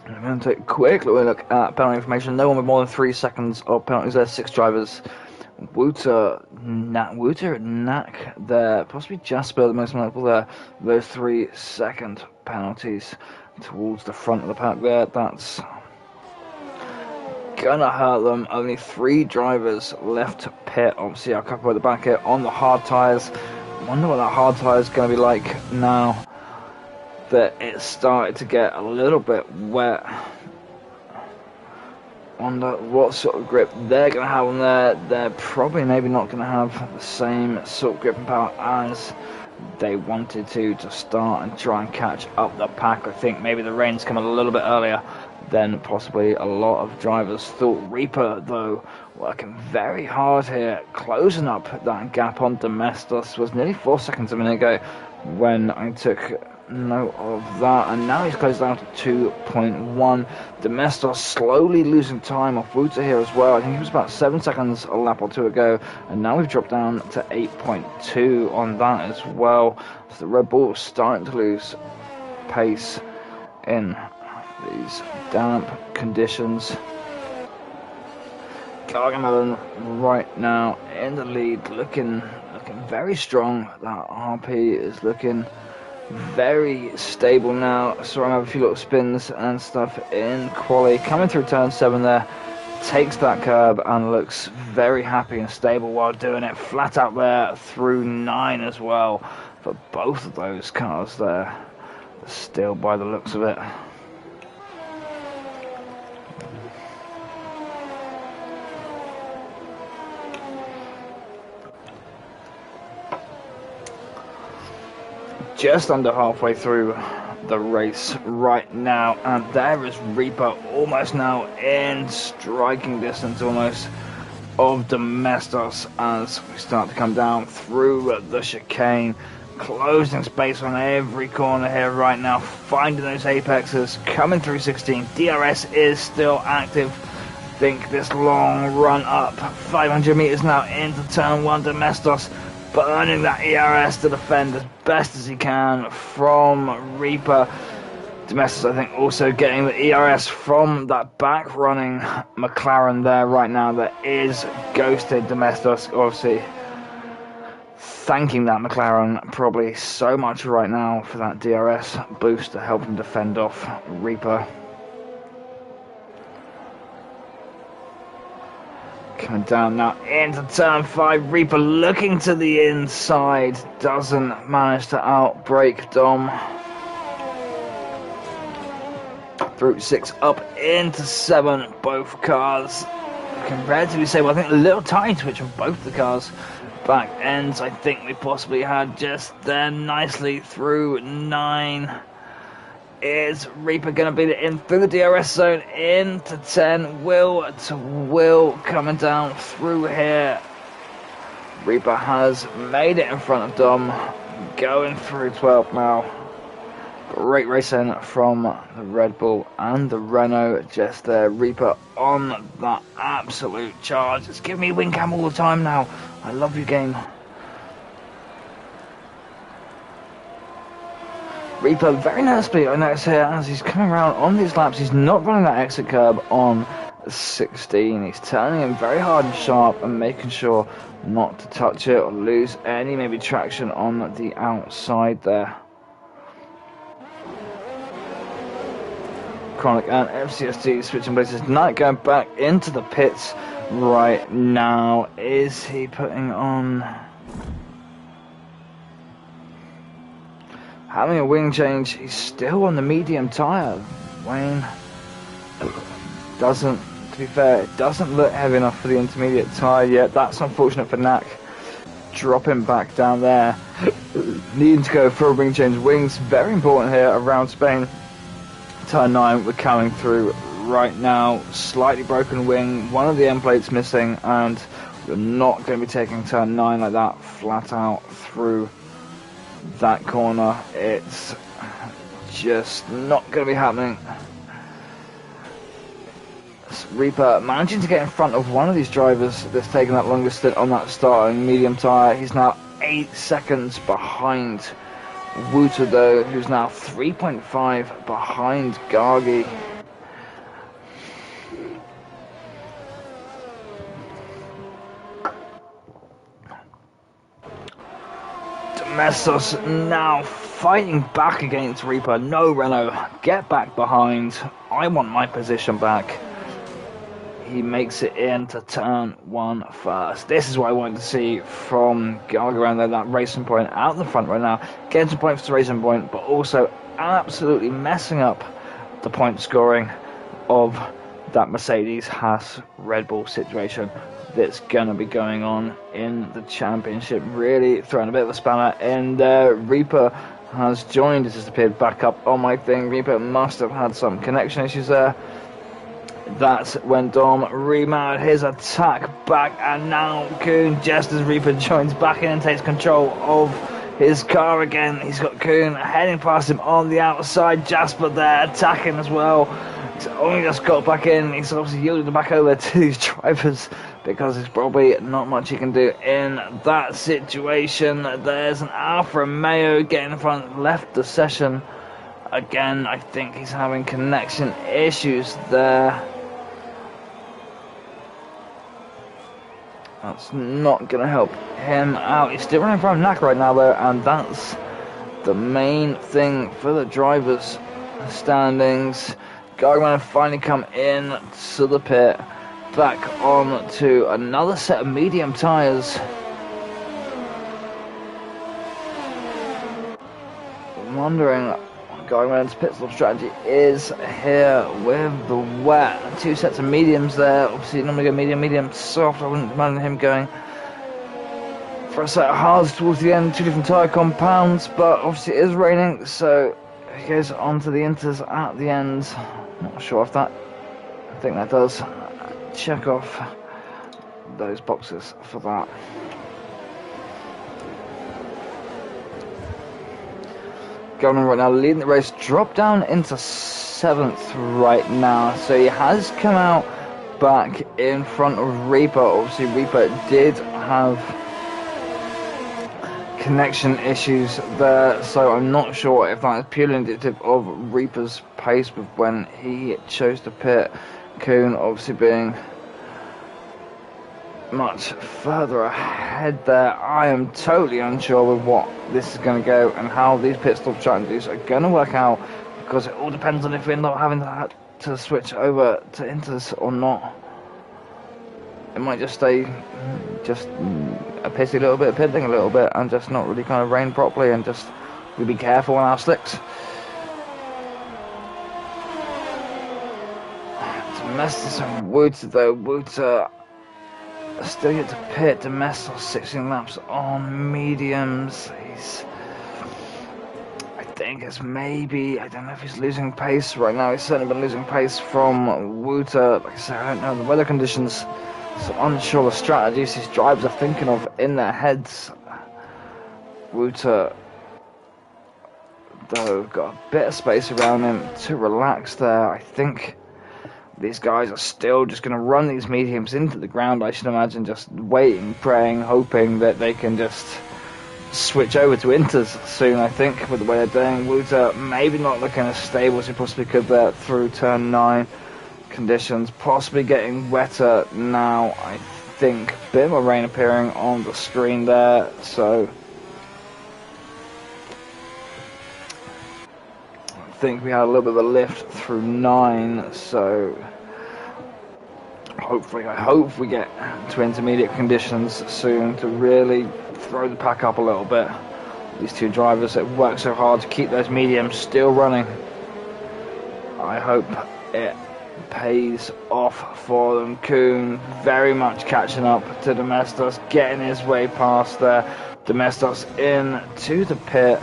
I'm going to take a quick look at penalty information. No one with more than 3 seconds of penalties there. 6 drivers. Wouter, Knack there. Possibly Jasper, the most notable there. Those 3-second penalties towards the front of the pack there. That's gonna hurt them. Only 3 drivers left to pit. Obviously, I'll cover at the back here on the hard tyres. Wonder what that hard tyre is going to be like now that it's started to get a little bit wet. Wonder what sort of grip they're going to have on there. They're probably maybe not going to have the same sort of grip and power as they wanted to start and try and catch up the pack. I think maybe the rain's come a little bit earlier than possibly a lot of drivers thought. Reaper, though, working very hard here, closing up that gap on Domestos. Was nearly 4 seconds a minute ago when I took note of that, and now he's closed down to 2.1. Domestos slowly losing time off Wouter here as well. I think he was about 7 seconds a lap or two ago, and now we've dropped down to 8.2 on that as well. So the Red Bull is starting to lose pace in these damp conditions. Gargamel right now in the lead, looking very strong. That RP is looking very stable now. Saw him have a few little spins and stuff in quali. Coming through turn 7 there, takes that curb and looks very happy and stable while doing it. Flat out there through 9 as well for both of those cars there. Still by the looks of it. Just under halfway through the race right now, and there is Reaper almost now in striking distance almost of Domestos as we start to come down through the chicane, closing space on every corner here right now, finding those apexes, coming through 16. DRS is still active. I think this long run up 500 meters now into turn 1. Domestos burning that ERS to defend as best as he can from Reaper. Domestos, I think, also getting the ERS from that back running McLaren there right now that is ghosted Domestos. Obviously, thanking that McLaren probably so much right now for that DRS boost to help him defend off Reaper. Coming down now into turn 5. Reaper looking to the inside. Doesn't manage to outbrake Dom. Through 6 up into 7. Both cars comparatively stable. I think a little tiny twitch on both the cars. Back ends I think we possibly had just there nicely through 9. Is Reaper going to beat it in through the DRS zone into 10? Will to Will coming down through here. Reaper has made it in front of Dom, going through 12 now. Great racing from the Red Bull and the Renault just there. Reaper on that absolute charge. It's giving me wing cam all the time now. I love you, game. Reaper very nicely, I notice here, as he's coming around on these laps, he's not running that exit curb on 16. He's turning in very hard and sharp and making sure not to touch it or lose any maybe traction on the outside there. Kronik and FCST switching places. Knight going back into the pits right now. Is he putting on... having a wing change? He's still on the medium tyre. Wayne doesn't, to be fair, it doesn't look heavy enough for the intermediate tyre yet. That's unfortunate for Knack. Dropping back down there. Needing to go for a wing change. Wings very important here around Spain. Turn 9, we're coming through right now. Slightly broken wing, one of the end plates missing, and we're not going to be taking turn 9 like that flat out through that corner. It's just not going to be happening. Reaper managing to get in front of one of these drivers that's taken that longest stint on that starting medium tyre. He's now 8 seconds behind Wouter though, who's now 3.5 behind Gargi. Domestos now fighting back against Reaper. No, Renault, get back behind. I want my position back. He makes it into turn 1 first. This is what I wanted to see from Gargi around there, that racing point out in the front right now. Getting some points for the racing point, but also absolutely messing up the point scoring of that Mercedes Haas Red Bull situation that's going to be going on in the championship. Really throwing a bit of a spanner in there. Reaper has joined. It's just appeared back up on my thing. Reaper must have had some connection issues there. That's when Dom remounted his attack back, and now Kuhn, just as Reaper joins back in and takes control of his car again. He's got Kuhn heading past him on the outside. Jasper there attacking as well. He's only just got back in. He's obviously yielded back over to these drivers because there's probably not much he can do in that situation. There's an Alfa Romeo getting in front, left the session. Again, I think he's having connection issues there. That's not going to help him out. He's still running from Knack right now, though, and that's the main thing for the drivers' standings. Gargman finally come in to the pit, back on to another set of medium tyres. I'm wondering Gargman's pit stop strategy is here with the wet. 2 sets of mediums there. Obviously, normally go medium, soft. I wouldn't imagine him going for a set of hards towards the end. 2 different tyre compounds, but obviously it is raining, so he goes on to the inters at the end. Not sure if that. I think that does. Check off those boxes for that. Garmin right now leading the race, dropped down into 7th right now, so he has come out back in front of Reaper. Obviously Reaper did have connection issues there, so I'm not sure if that is purely indicative of Reaper's pace with when he chose to pit. Kuhn obviously being much further ahead there. I am totally unsure with what this is going to go and how these pit stop strategies are going to work out, because it all depends on if we end up having to switch over to inters or not. It might just stay just a pissy little bit, pitting a little bit, and just not really kind of rain properly, and just we be careful on our slicks. Domestos and Wouter though. Wouter still yet to pit. Domestos 16 laps on mediums. I think it's maybe, I don't know if he's losing pace right now. He's certainly been losing pace from Wouter. Like I said, I don't know the weather conditions, so unsure the strategies these drivers are thinking of in their heads. Wouter though got a bit of space around him to relax there. I think these guys are still just going to run these mediums into the ground, I should imagine, just waiting, praying, hoping that they can just switch over to inters soon, I think, with the way they're doing. Wouter maybe not looking as stable as he possibly could there through turn 9 conditions, possibly getting wetter now, I think. Bit more rain appearing on the screen there, so think we had a little bit of a lift through 9, so hopefully, I hope we get to intermediate conditions soon to really throw the pack up a little bit. These two drivers that work so hard to keep those mediums still running. I hope it pays off for them. Kuhn very much catching up to Domestos, getting his way past there. Domestos into the pit.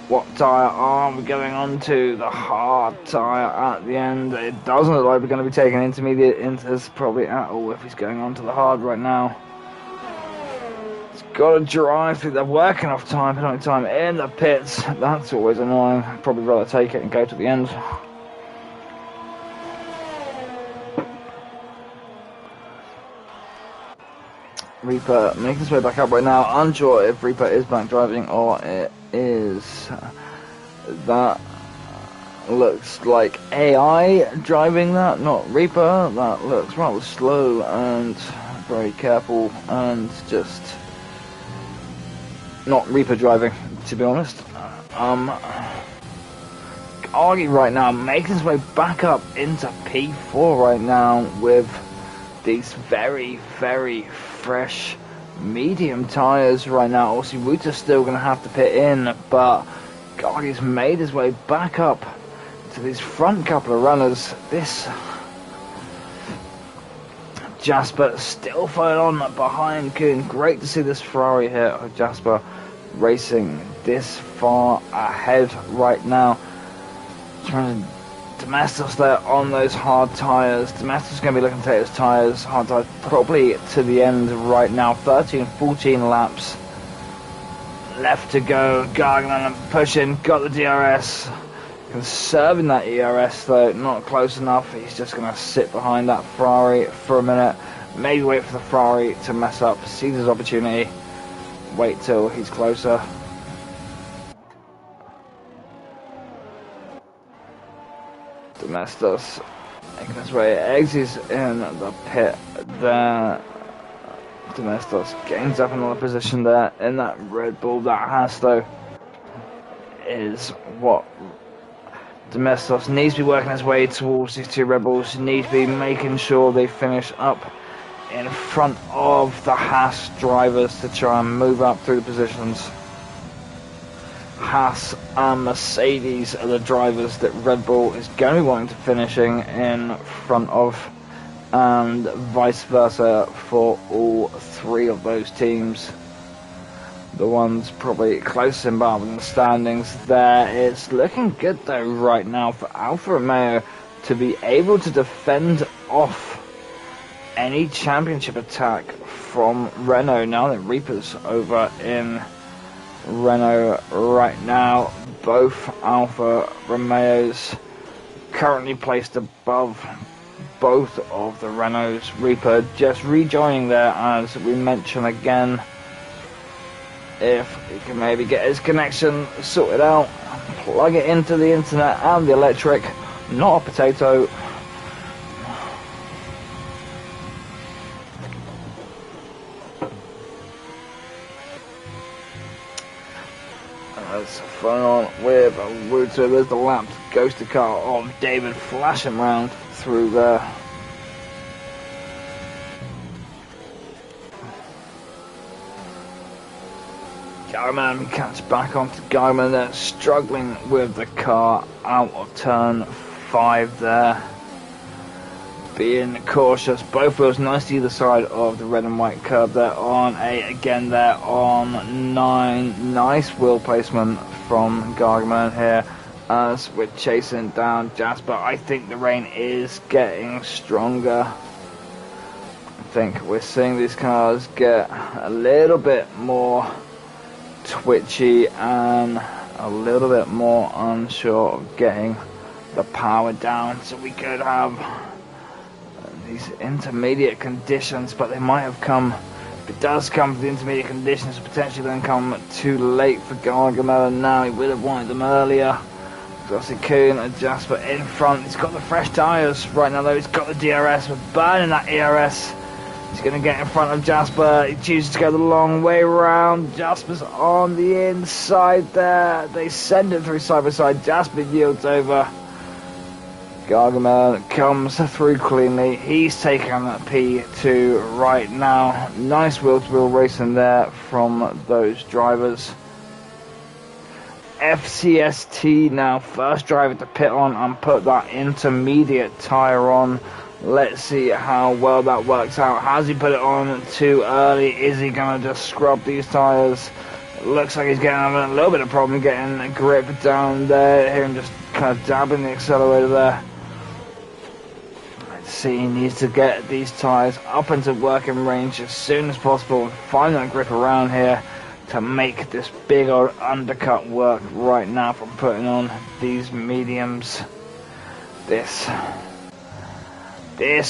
What tyre are we going on to? The hard tyre at the end. It doesn't look like we're going to be taking intermediate inters probably at all if he's going on to the hard right now. He's got to drive through the working off time, penalty time in the pits. That's always annoying. I'd probably rather take it and go to the end. Reaper making his way back up right now. Unsure if Reaper is back driving or it is. That looks like AI driving that, not Reaper. That looks rather slow and very careful and just not Reaper driving, to be honest. Argy right now making his way back up into P4 right now with these very, very fresh medium tyres right now. Obviously, Wouter's still going to have to pit in, but Argy's made his way back up to these front couple of runners. This Jasper still following on behind Kuhn. Great to see this Ferrari here of Jasper racing this far ahead right now. Trying to Domestos there on those hard tyres. Domestos going to be looking to take his tyres, hard tyres, probably to the end right now. 13, 14 laps left to go. Gargman pushing, got the DRS. Conserving that ERS though, not close enough. He's just going to sit behind that Ferrari for a minute. Maybe wait for the Ferrari to mess up, seize his opportunity. Wait till he's closer. Domestos making his way. Xz in the pit there. Domestos gains up another position there in that Red Bull. That has though is what Domestos needs to be working his way towards. These two Red Bulls need to be making sure they finish up in front of the Haas drivers to try and move up through the positions. Haas and Mercedes are the drivers that Red Bull is going to be wanting to finishing in front of, and vice versa for all three of those teams. The ones probably close in the standings there. It's looking good though right now for Alfa Romeo to be able to defend off any championship attack from Renault now that Reaper's over in Renault right now. Both Alfa Romeos currently placed above both of the Renaults. Reaper just rejoining there, as we mentioned again. If he can maybe get his connection sorted out, plug it into the internet and the electric, not a potato. Let's phone on with Wouter. There's the lap ghost car of David flashing round through there. Garman catch back onto Garman there, struggling with the car out of turn 5 there. Being cautious, both wheels nice to either side of the red and white curb there on 8, again there on 9. Nice wheel placement from Garman here as we're chasing down Jasper. I think the rain is getting stronger. I think we're seeing these cars get a little bit more twitchy and a little bit more unsure of getting the power down, so we could have these intermediate conditions, but they might have come, if it does come to the intermediate conditions, potentially then come too late for Gargamel. Now he would have wanted them earlier. Obviously Kuhn and Jasper in front. He's got the fresh tyres right now though. He's got the DRS. We're burning that ERS. He's going to get in front of Jasper. He chooses to go the long way around. Jasper's on the inside there. They send it through side by side. Jasper yields over. Gargamel comes through cleanly. He's taken P2 right now. Nice wheel-to-wheel racing there from those drivers. FCST now first driver to pit on and put that intermediate tyre on. Let's see how well that works out. Has he put it on too early? Is he going to just scrub these tyres? Looks like he's having a little bit of problem getting a grip down there. Hear him just kind of dabbing the accelerator there. Let's see, he needs to get these tyres up into working range as soon as possible and find that grip around here to make this big old undercut work right now from putting on these mediums. This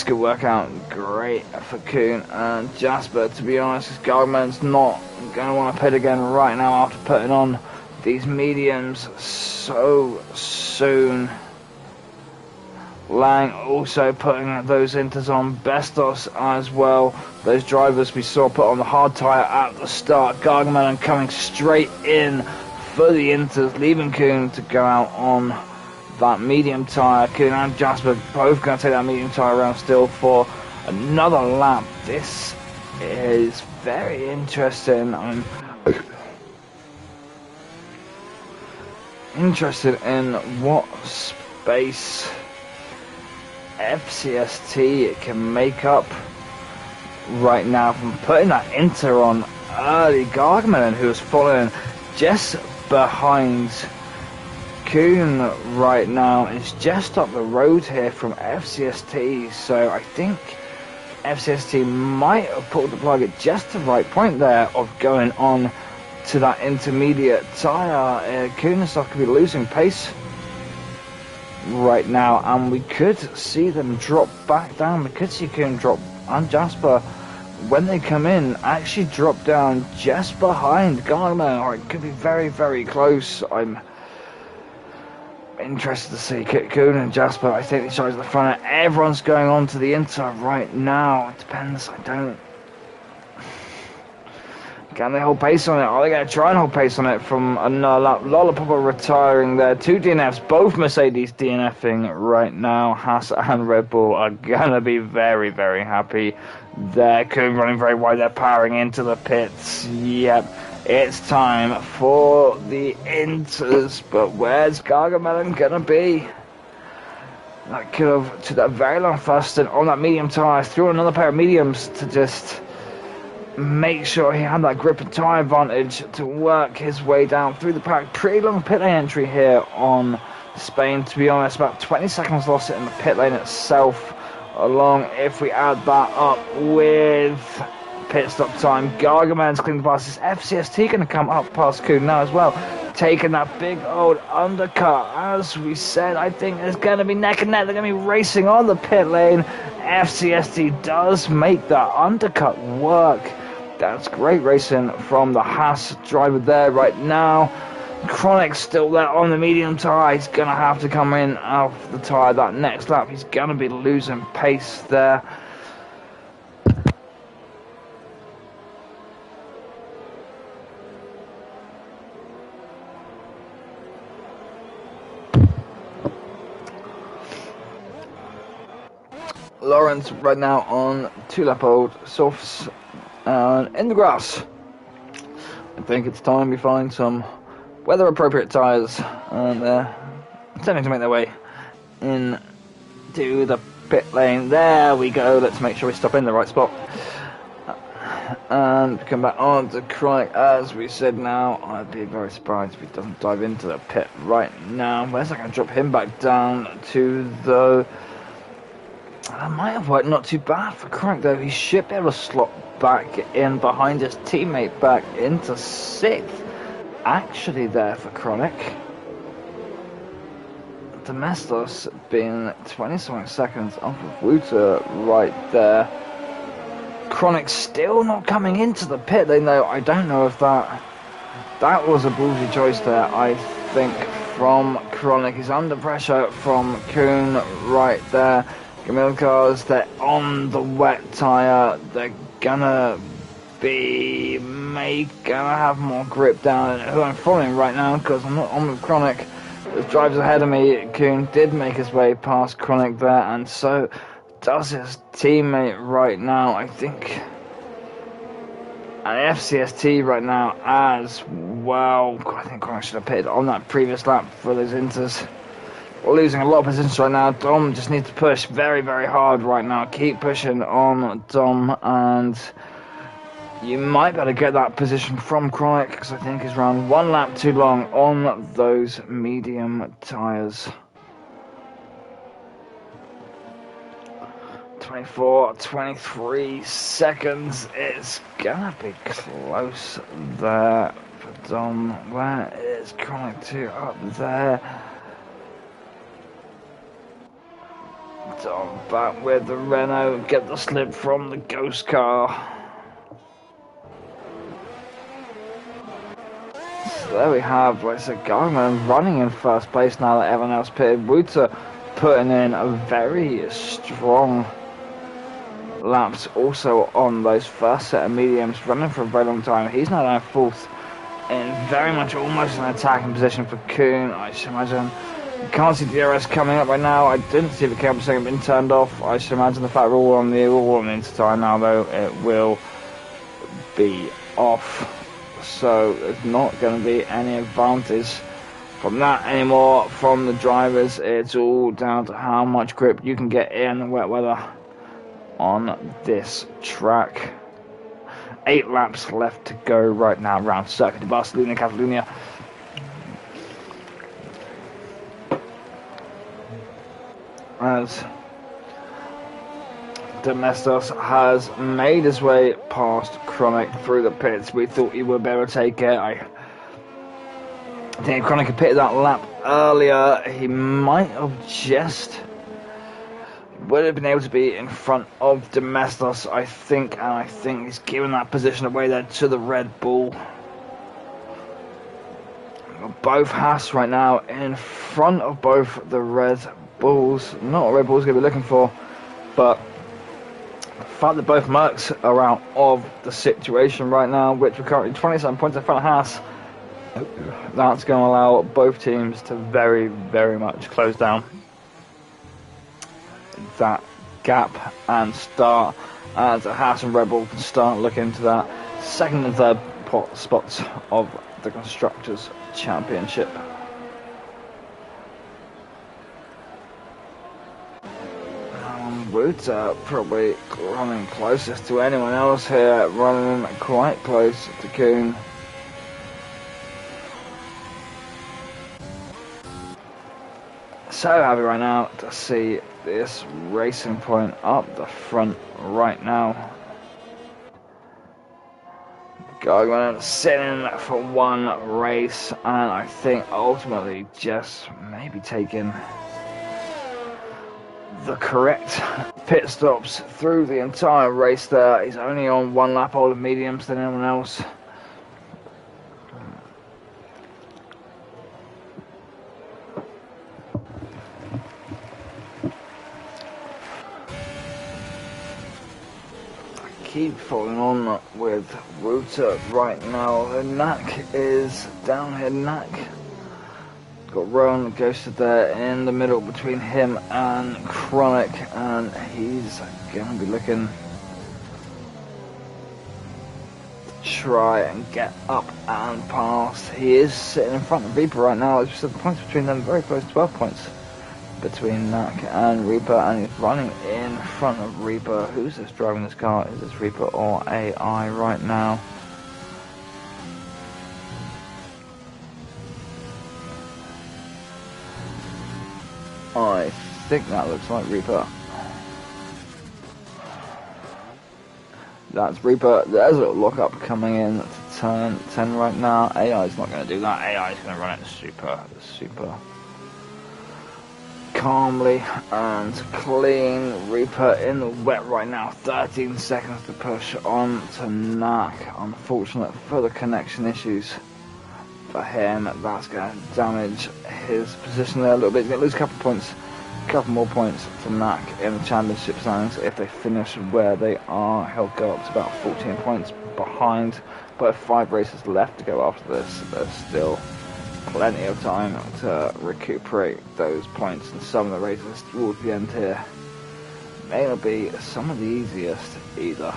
could work out great for Kuhn and Jasper, to be honest, because Gargamel's not going to want to pit again right now after putting on these mediums so soon. Lang also putting those inters on, Bestos as well. Those drivers we saw put on the hard tyre at the start. Gargamel coming straight in for the inters, leaving Kuhn to go out on that medium tyre. Kuhn and Jasper both going to take that medium tyre around still for another lap. This is very interesting. I'm interested in what space FCST can make up right now from putting that inter on early. Gargamel, who is following just behind Kuhn right now, is just up the road here from FCST, so I think FCST might have pulled the plug at just the right point there of going on to that intermediate tyre. Kuhn and stuff could be losing pace right now, and we could see them drop back down. We could see Kuhn drop, and Jasper, when they come in, actually drop down just behind Gargamel, or it could be very, very close. I'm interested to see Kuhn and Jasper. I think these guys at the front. Everyone's going on to the inter right now. It depends. Can they hold pace on it? Are they going to try and hold pace on it from another lap? Lollopuppa retiring there. 2 DNFs, both Mercedes DNFing right now. Haas and Red Bull are going to be very, very happy. They're running very wide. They're powering into the pits. Yep, it's time for the inters. But where's Gargamel going to be? That could have took that very long first stint on that medium tyre. Threw another pair of mediums to just make sure he had that grip and tyre advantage to work his way down through the pack. Pretty long pit lane entry here on Spain, to be honest. About 20 seconds lost it in the pit lane itself along. If we add that up with pit stop time, Gargamel's clean past. Is FCST going to come up past Kuhn now as well, taking that big old undercut? As we said, I think it's going to be neck and neck. They're going to be racing on the pit lane. FCST does make that undercut work. That's great racing from the Haas driver there right now. KRONIK's still there on the medium tyre. He's going to have to come in off the tyre that next lap. He's going to be losing pace there. Lawrence right now on 2-lap old softs in the grass. I think it's time we find some weather appropriate tyres, and they're starting to make their way into the pit lane. There we go. Let's make sure we stop in the right spot and come back on to KRONIK. As we said, now I'd be very surprised if he doesn't dive into the pit right now. Where's that going to drop him back down to, though? That might have worked not too bad for KRONIK, though. He should be able to slot back in behind his teammate back into 6th. Actually, there for KRONIK. Domestos being 20-something seconds off of Wouter right there. KRONIK still not coming into the pit lane, though. I don't know if that was a ballsy choice there, I think, from KRONIK. He's under pressure from Kuhn right there. Camille cars, they're on the wet tyre. They're gonna have more grip down. Who I'm following right now, because I'm not on with Kronik. The driver's ahead of me. Kuhn did make his way past Kronik there, and so does his teammate right now, I think. And FCST right now as well. I think Kronik should have pitted on that previous lap for those inters. We're losing a lot of positions right now. Dom just needs to push very, very hard right now. Keep pushing on Dom, and you might be able to get that position from Kronik, because I think he's around 1 lap too long on those medium tyres. 24, 23 seconds. It's gonna be close there for Dom. Where is Kronik 2 up there? Dom back with the Renault. Get the slip from the ghost car. So there we have, like I said, Garman running in first place now that everyone else pitted. Wouter putting in a very strong laps also on those first set of mediums, running for a very long time. He's now down fourth in very much almost an attacking position for Kuhn, I should imagine. You can't see DRS coming up right now. I didn't see the camera saying been turned off. I should imagine the fact we're all on the intertime now, though, it will be off. So there's not going to be any advantage from that anymore from the drivers. It's all down to how much grip you can get in the wet weather on this track. 8 laps left to go right now around Circuit de Barcelona, Catalunya. As Domestos has made his way past Kronik through the pits. We thought he would be able to take it. I think if Kronik had pitted that lap earlier, he might have just would have been able to be in front of Domestos, I think, and I think he's given that position away there to the Red Bull. Both Haas right now in front of both the Red Bulls. Not what Red Bull's going to be looking for, but the fact that both Mercs are out of the situation right now, which we're currently 27 points in front of Haas, that's going to allow both teams to very, very much close down that gap and start as Haas and Red Bull can start looking into that second and third spots of the Constructors' Championship. Wouter probably running closest to anyone else here, running quite close to Kuhn. So happy right now to see this Racing Point up the front right now. Gargman sitting for one race, and I think ultimately just maybe taking the correct pit stops through the entire race there. He's only on 1 lap older mediums than anyone else. Keep following on with Wouter right now. The Knack is down here. Knack got Rowan ghosted there in the middle between him and Kronik, and he's going to be looking to try and get up and past. He is sitting in front of Reaper right now. There's the points between them very close, 12 points between Knack and Reaper, and he's running in front of Reaper. Who's this driving this car? Is this Reaper or AI right now? I think that looks like Reaper. That's Reaper. There's a little lockup coming in to turn 10 right now. AI is not going to do that. AI is going to run it super calmly and clean. Reaper in the wet right now. 13 seconds to push on to Knack. Unfortunate for the connection issues for him. That's going to damage his position there a little bit. He's going to lose a couple of points couple more points to Knack in the championship standings. If they finish where they are, he'll go up to about 14 points behind. But 5 races left to go after this. There's still plenty of time to recuperate those points, and some of the races towards the end here may not be some of the easiest either.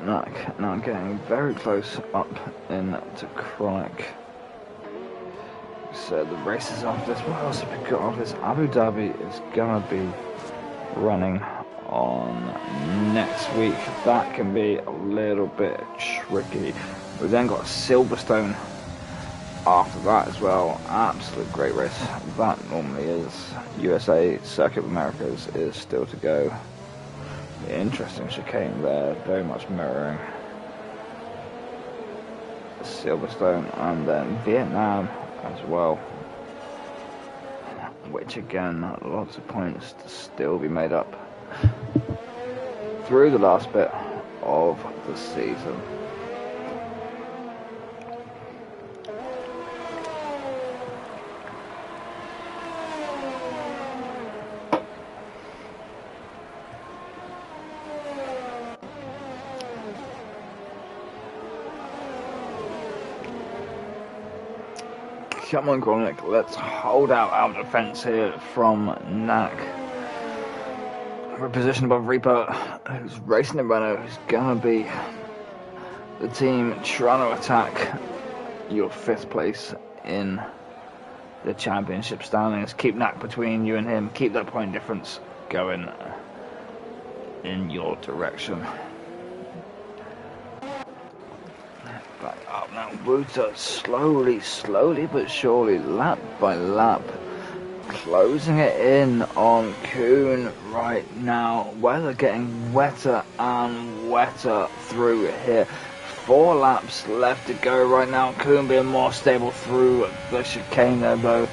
Knack now getting very close up into Kronik. So the races after this, what else have we got after this? Abu Dhabi is gonna be running on next week. That can be a little bit tricky. We've then got Silverstone after that as well. Absolute great race that normally is. USA Circuit of Americas is still to go. Interesting chicane there, very much mirroring Silverstone, and then Vietnam as well, which again, lots of points to still be made up through the last bit of the season. Come on, Kronik, let's hold out our defense here from Knack. We're positioned above Reaper, who's racing in Renault, who's gonna be the team trying to attack your 5th place in the championship standings. Keep Knack between you and him, keep that point difference going in your direction. Back up now, Wouter slowly but surely, lap by lap, closing it in on Kuhn right now. Weather getting wetter and wetter through here. 4 laps left to go right now. Kuhn being more stable through the chicane there though,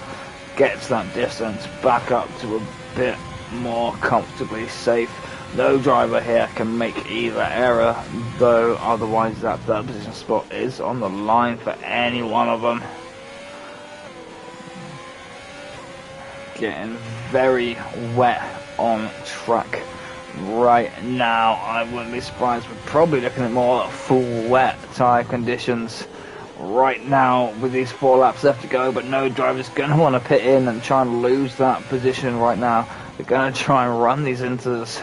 gets that distance back up to a bit more comfortably safe. No driver here can make either error, though otherwise that 3rd position spot is on the line for any one of them. Getting very wet on track right now. I wouldn't be surprised. We're probably looking at more full wet tyre conditions right now with these 4 laps left to go, but no driver's going to want to pit in and try and lose that position right now. They're going to try and run these inters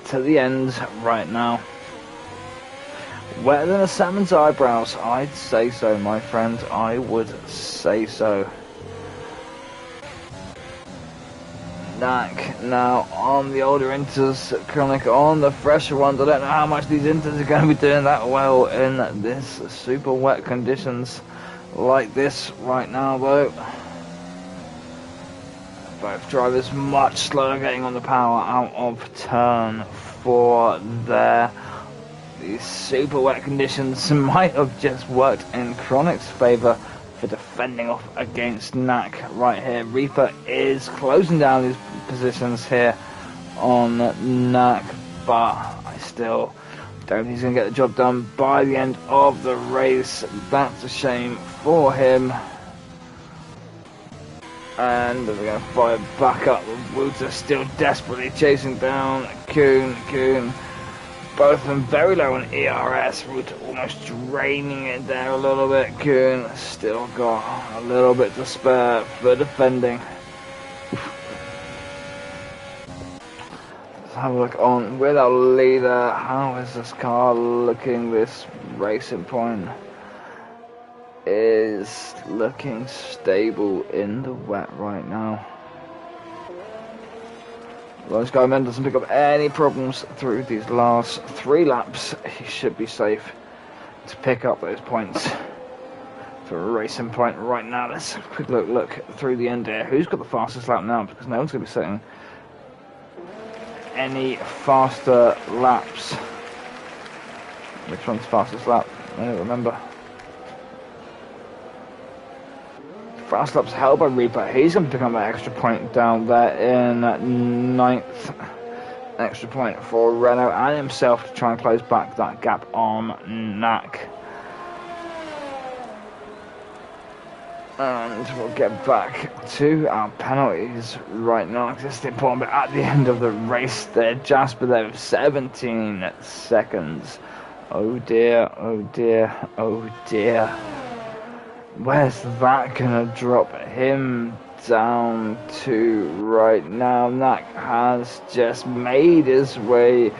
to the end right now. Wetter than a salmon's eyebrows, I'd say so, my friend. I would say so. Knack now on the older inters, Kronik on the fresher ones. I don't know how much these inters are going to be doing that well in this super wet conditions like this right now though. Both drivers much slower getting on the power out of turn 4 there. These super wet conditions might have just worked in Kronik's favour for defending off against Knack right here. Reaper is closing down these positions here on Knack, but I still don't think he's going to get the job done by the end of the race. That's a shame for him. And we're going to fire back up with Wouter still desperately chasing down Kuhn. Both of them very low on ERS. Wouter almost draining it there a little bit. Kuhn still got a little bit to spare for defending. Let's have a look on with our leader. How is this car looking? This Racing Point is looking stable in the wet right now. As long as Guy Mendes doesn't pick up any problems through these last 3 laps, he should be safe to pick up those points for a Racing Point right now. Let's have a quick look through the end here. Who's got the fastest lap now? Because no one's going to be setting any faster laps. Which one's fastest lap? I don't remember. Fast laps held by Reaper. He's going to pick up that extra point down there in 9th. Extra point for Renault and himself to try and close back that gap on Knack. And we'll get back to our penalties right now, because it's the important bit at the end of the race there. Jasper there with 17 seconds. Oh dear, oh dear, oh dear. Where's that gonna drop him down to right now? That has just made his way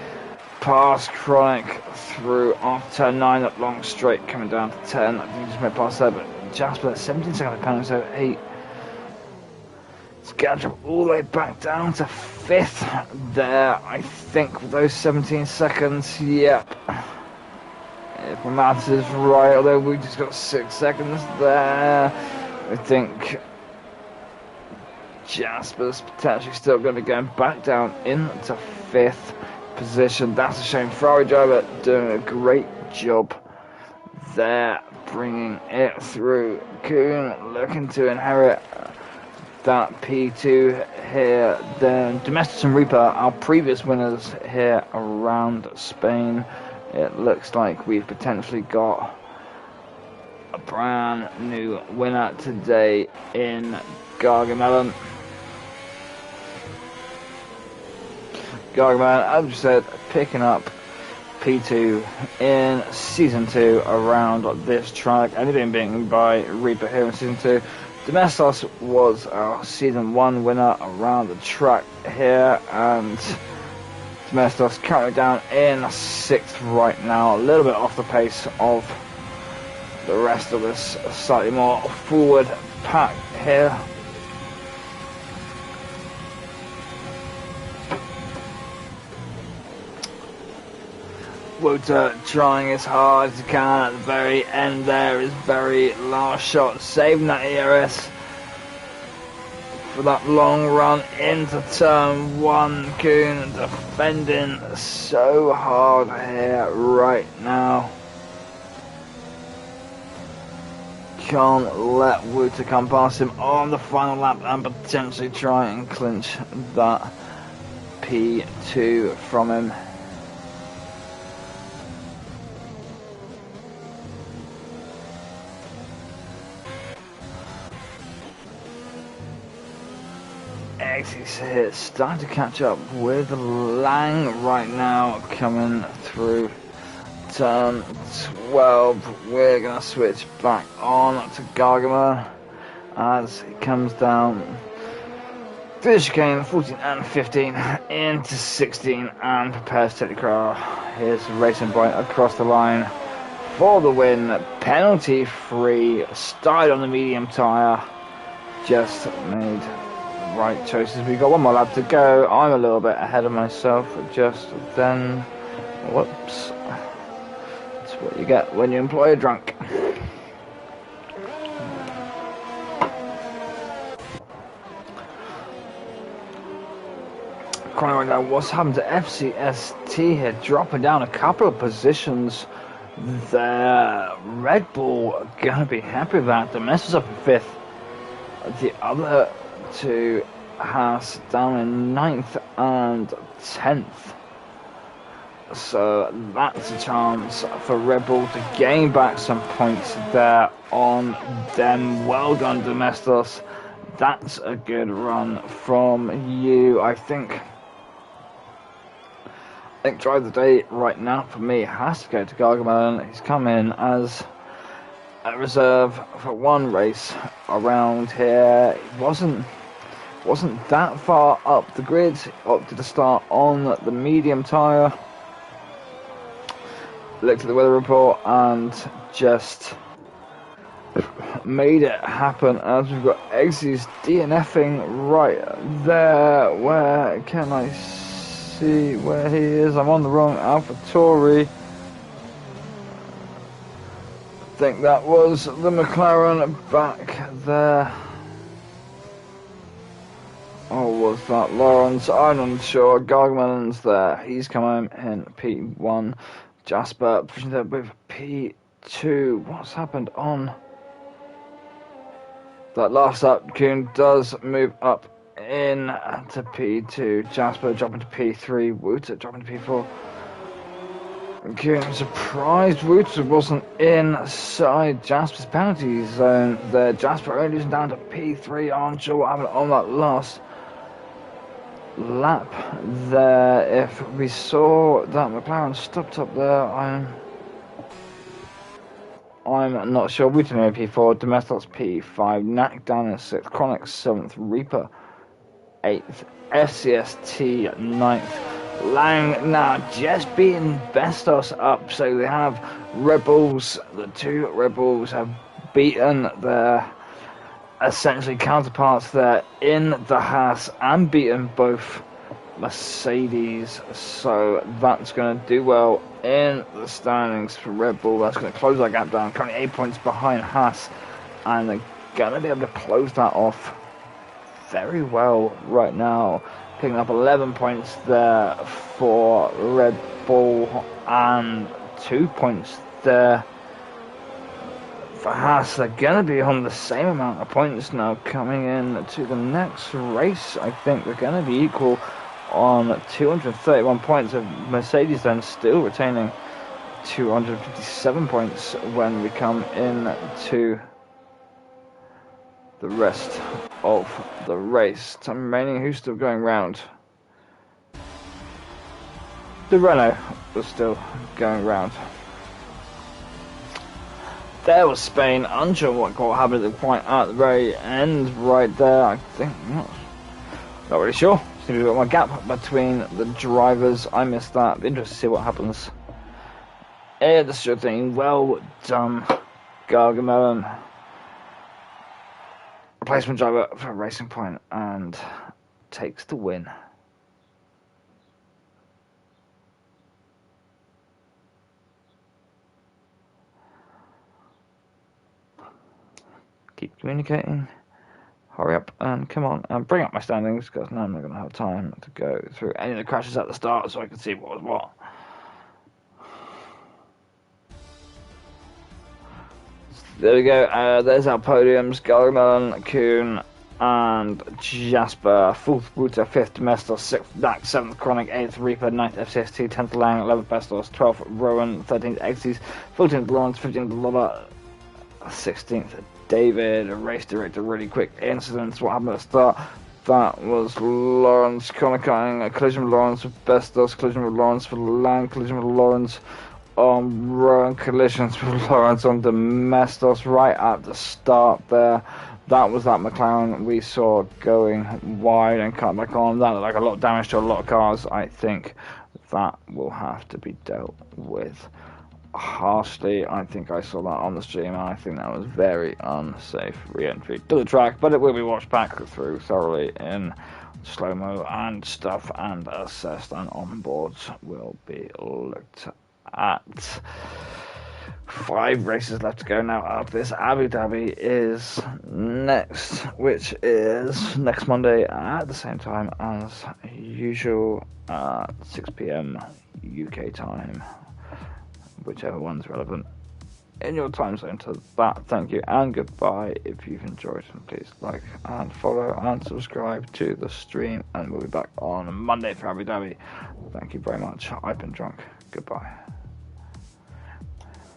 past Chronic through off turn 9 up long straight, coming down to 10. I think he just made past there, but Jasper 17 seconds penalty, so 8. It's got to drop all the way back down to 5th there, I think, with those 17 seconds. Yep. If my maths is right, although we just got 6 seconds there, I think Jasper's potentially still going to be going back down into 5th position. That's a shame. Ferrari driver doing a great job there, bringing it through. Kuhn looking to inherit that P2 here. Then Domestic and Reaper, our previous winners here around Spain. It looks like we've potentially got a brand new winner today in Gargamel. Gargamel, as we said, picking up P2 in Season 2 around this track, only being beaten by Reaper here in Season 2. Domestos was our Season 1 winner around the track here, and Domestos currently down in 6th right now, a little bit off the pace of the rest of this slightly more forward pack here. Wouter trying as hard as he can at the very end there, his very last shot, saving that ERS for that long run into turn 1. Kuhn defending so hard here right now. Can't let Wouter come past him on the final lap and potentially try and clinch that P2 from him. Xz here, starting to catch up with Lang right now, coming through turn 12. We're going to switch back on to Gargamer as he comes down through the chicane, 14 and 15 into 16, and prepares to take the car. Here's Racing Point across the line for the win. Penalty free, started on the medium tyre, just made right choices. We've got one more lap to go. I'm a little bit ahead of myself just then. Whoops. That's what you get when you employ a drunk. Right now, what's happened to FCST here? Dropping down a couple of positions there. Red Bull gonna be happy with that. The mess was up in 5th. The other two Haas down in 9th and 10th. So that's a chance for Red Bull to gain back some points there on them. Well done, Domestos. That's a good run from you. I think drive of the day right now for me has to go to Gargamel. He's come in as a reserve for one race around here. He wasn't that far up the grid. Opted to start on the medium tyre. Looked at the weather report and just made it happen, as we've got Xz DNFing right there. Where can I see where he is? I'm on the wrong AlphaTauri. I think that was the McLaren back there. Or was that Lawrence? I'm unsure. Gargamel's there. He's coming in P1. Jasper with P2. What's happened on that last up? Kuhn does move up in to P2. Jasper dropping to P3. Wouter dropping to P4. Okay, I'm surprised Wouter wasn't inside Jasper's penalty zone there. Jasper only losing down to P3. I'm sure what happened on that last lap there. If we saw that McLaren stopped up there, I'm not sure. Wouter in P4, Domestos P5, Knack down in 6th, Chronic 7th, Reaper 8th, FCST 9th. Lang now just beating Bestos up, so they have Red Bulls. The two Red Bulls have beaten their essentially counterparts there in the Haas and beaten both Mercedes, so that's going to do well in the standings for Red Bull. That's going to close that gap down, currently 8 points behind Haas, and they're going to be able to close that off very well right now, picking up 11 points there for Red Bull and 2 points there for Haas. They're going to be on the same amount of points now coming in to the next race. I think they're going to be equal on 231 points, of Mercedes then still retaining 257 points when we come in to the rest of the race. Time remaining. Who's still going round? The Renault was still going round. There was Spain. Unsure what happened at the point at the very end right there. I think not really sure. Seems to be a gap between the drivers. I missed that. Interested to see what happens. It's sure thing. Well done, Gargamel. Replacement driver for Racing Point and takes the win. Keep communicating. Hurry up and come on and bring up my standings, because now I'm not going to have time to go through any of the crashes at the start so I can see what was what. There we go. There's our podiums. Gargamel, Kuhn and Jasper. 4th Wouter, 5th Domestos, 6th Knack, 7th Chronic, 8th Reaper, 9th FCST, 10th Lang, 11th Bestos, 12th Rowan, 13th Xz, 14th Lawrence, 15th Lolla, 16th David. A race director, really quick incidents. What happened at the start? That was Lawrence qualifying, a collision with Lawrence with Bestos, collision with Lawrence for Lang, collision with Lawrence on Rowan, collisions with Lawrence on Domestos right at the start there. That was that McLaren we saw going wide and cut back on. That looked like a lot of damage to a lot of cars. I think that will have to be dealt with harshly. I think I saw that on the stream, and I think that was very unsafe re-entry to the track, but it will be watched back through thoroughly in slow-mo and stuff and assessed, and onboards will be looked at. 5 races left to go now after this. Abu Dhabi is next, which is next Monday at the same time as usual at 6 PM UK time, whichever one's relevant in your time zone to that. Thank you and goodbye. If you've enjoyed, please like and follow and subscribe to the stream, and we'll be back on Monday for Abu Dhabi. Thank you very much. I've been drunk. Goodbye.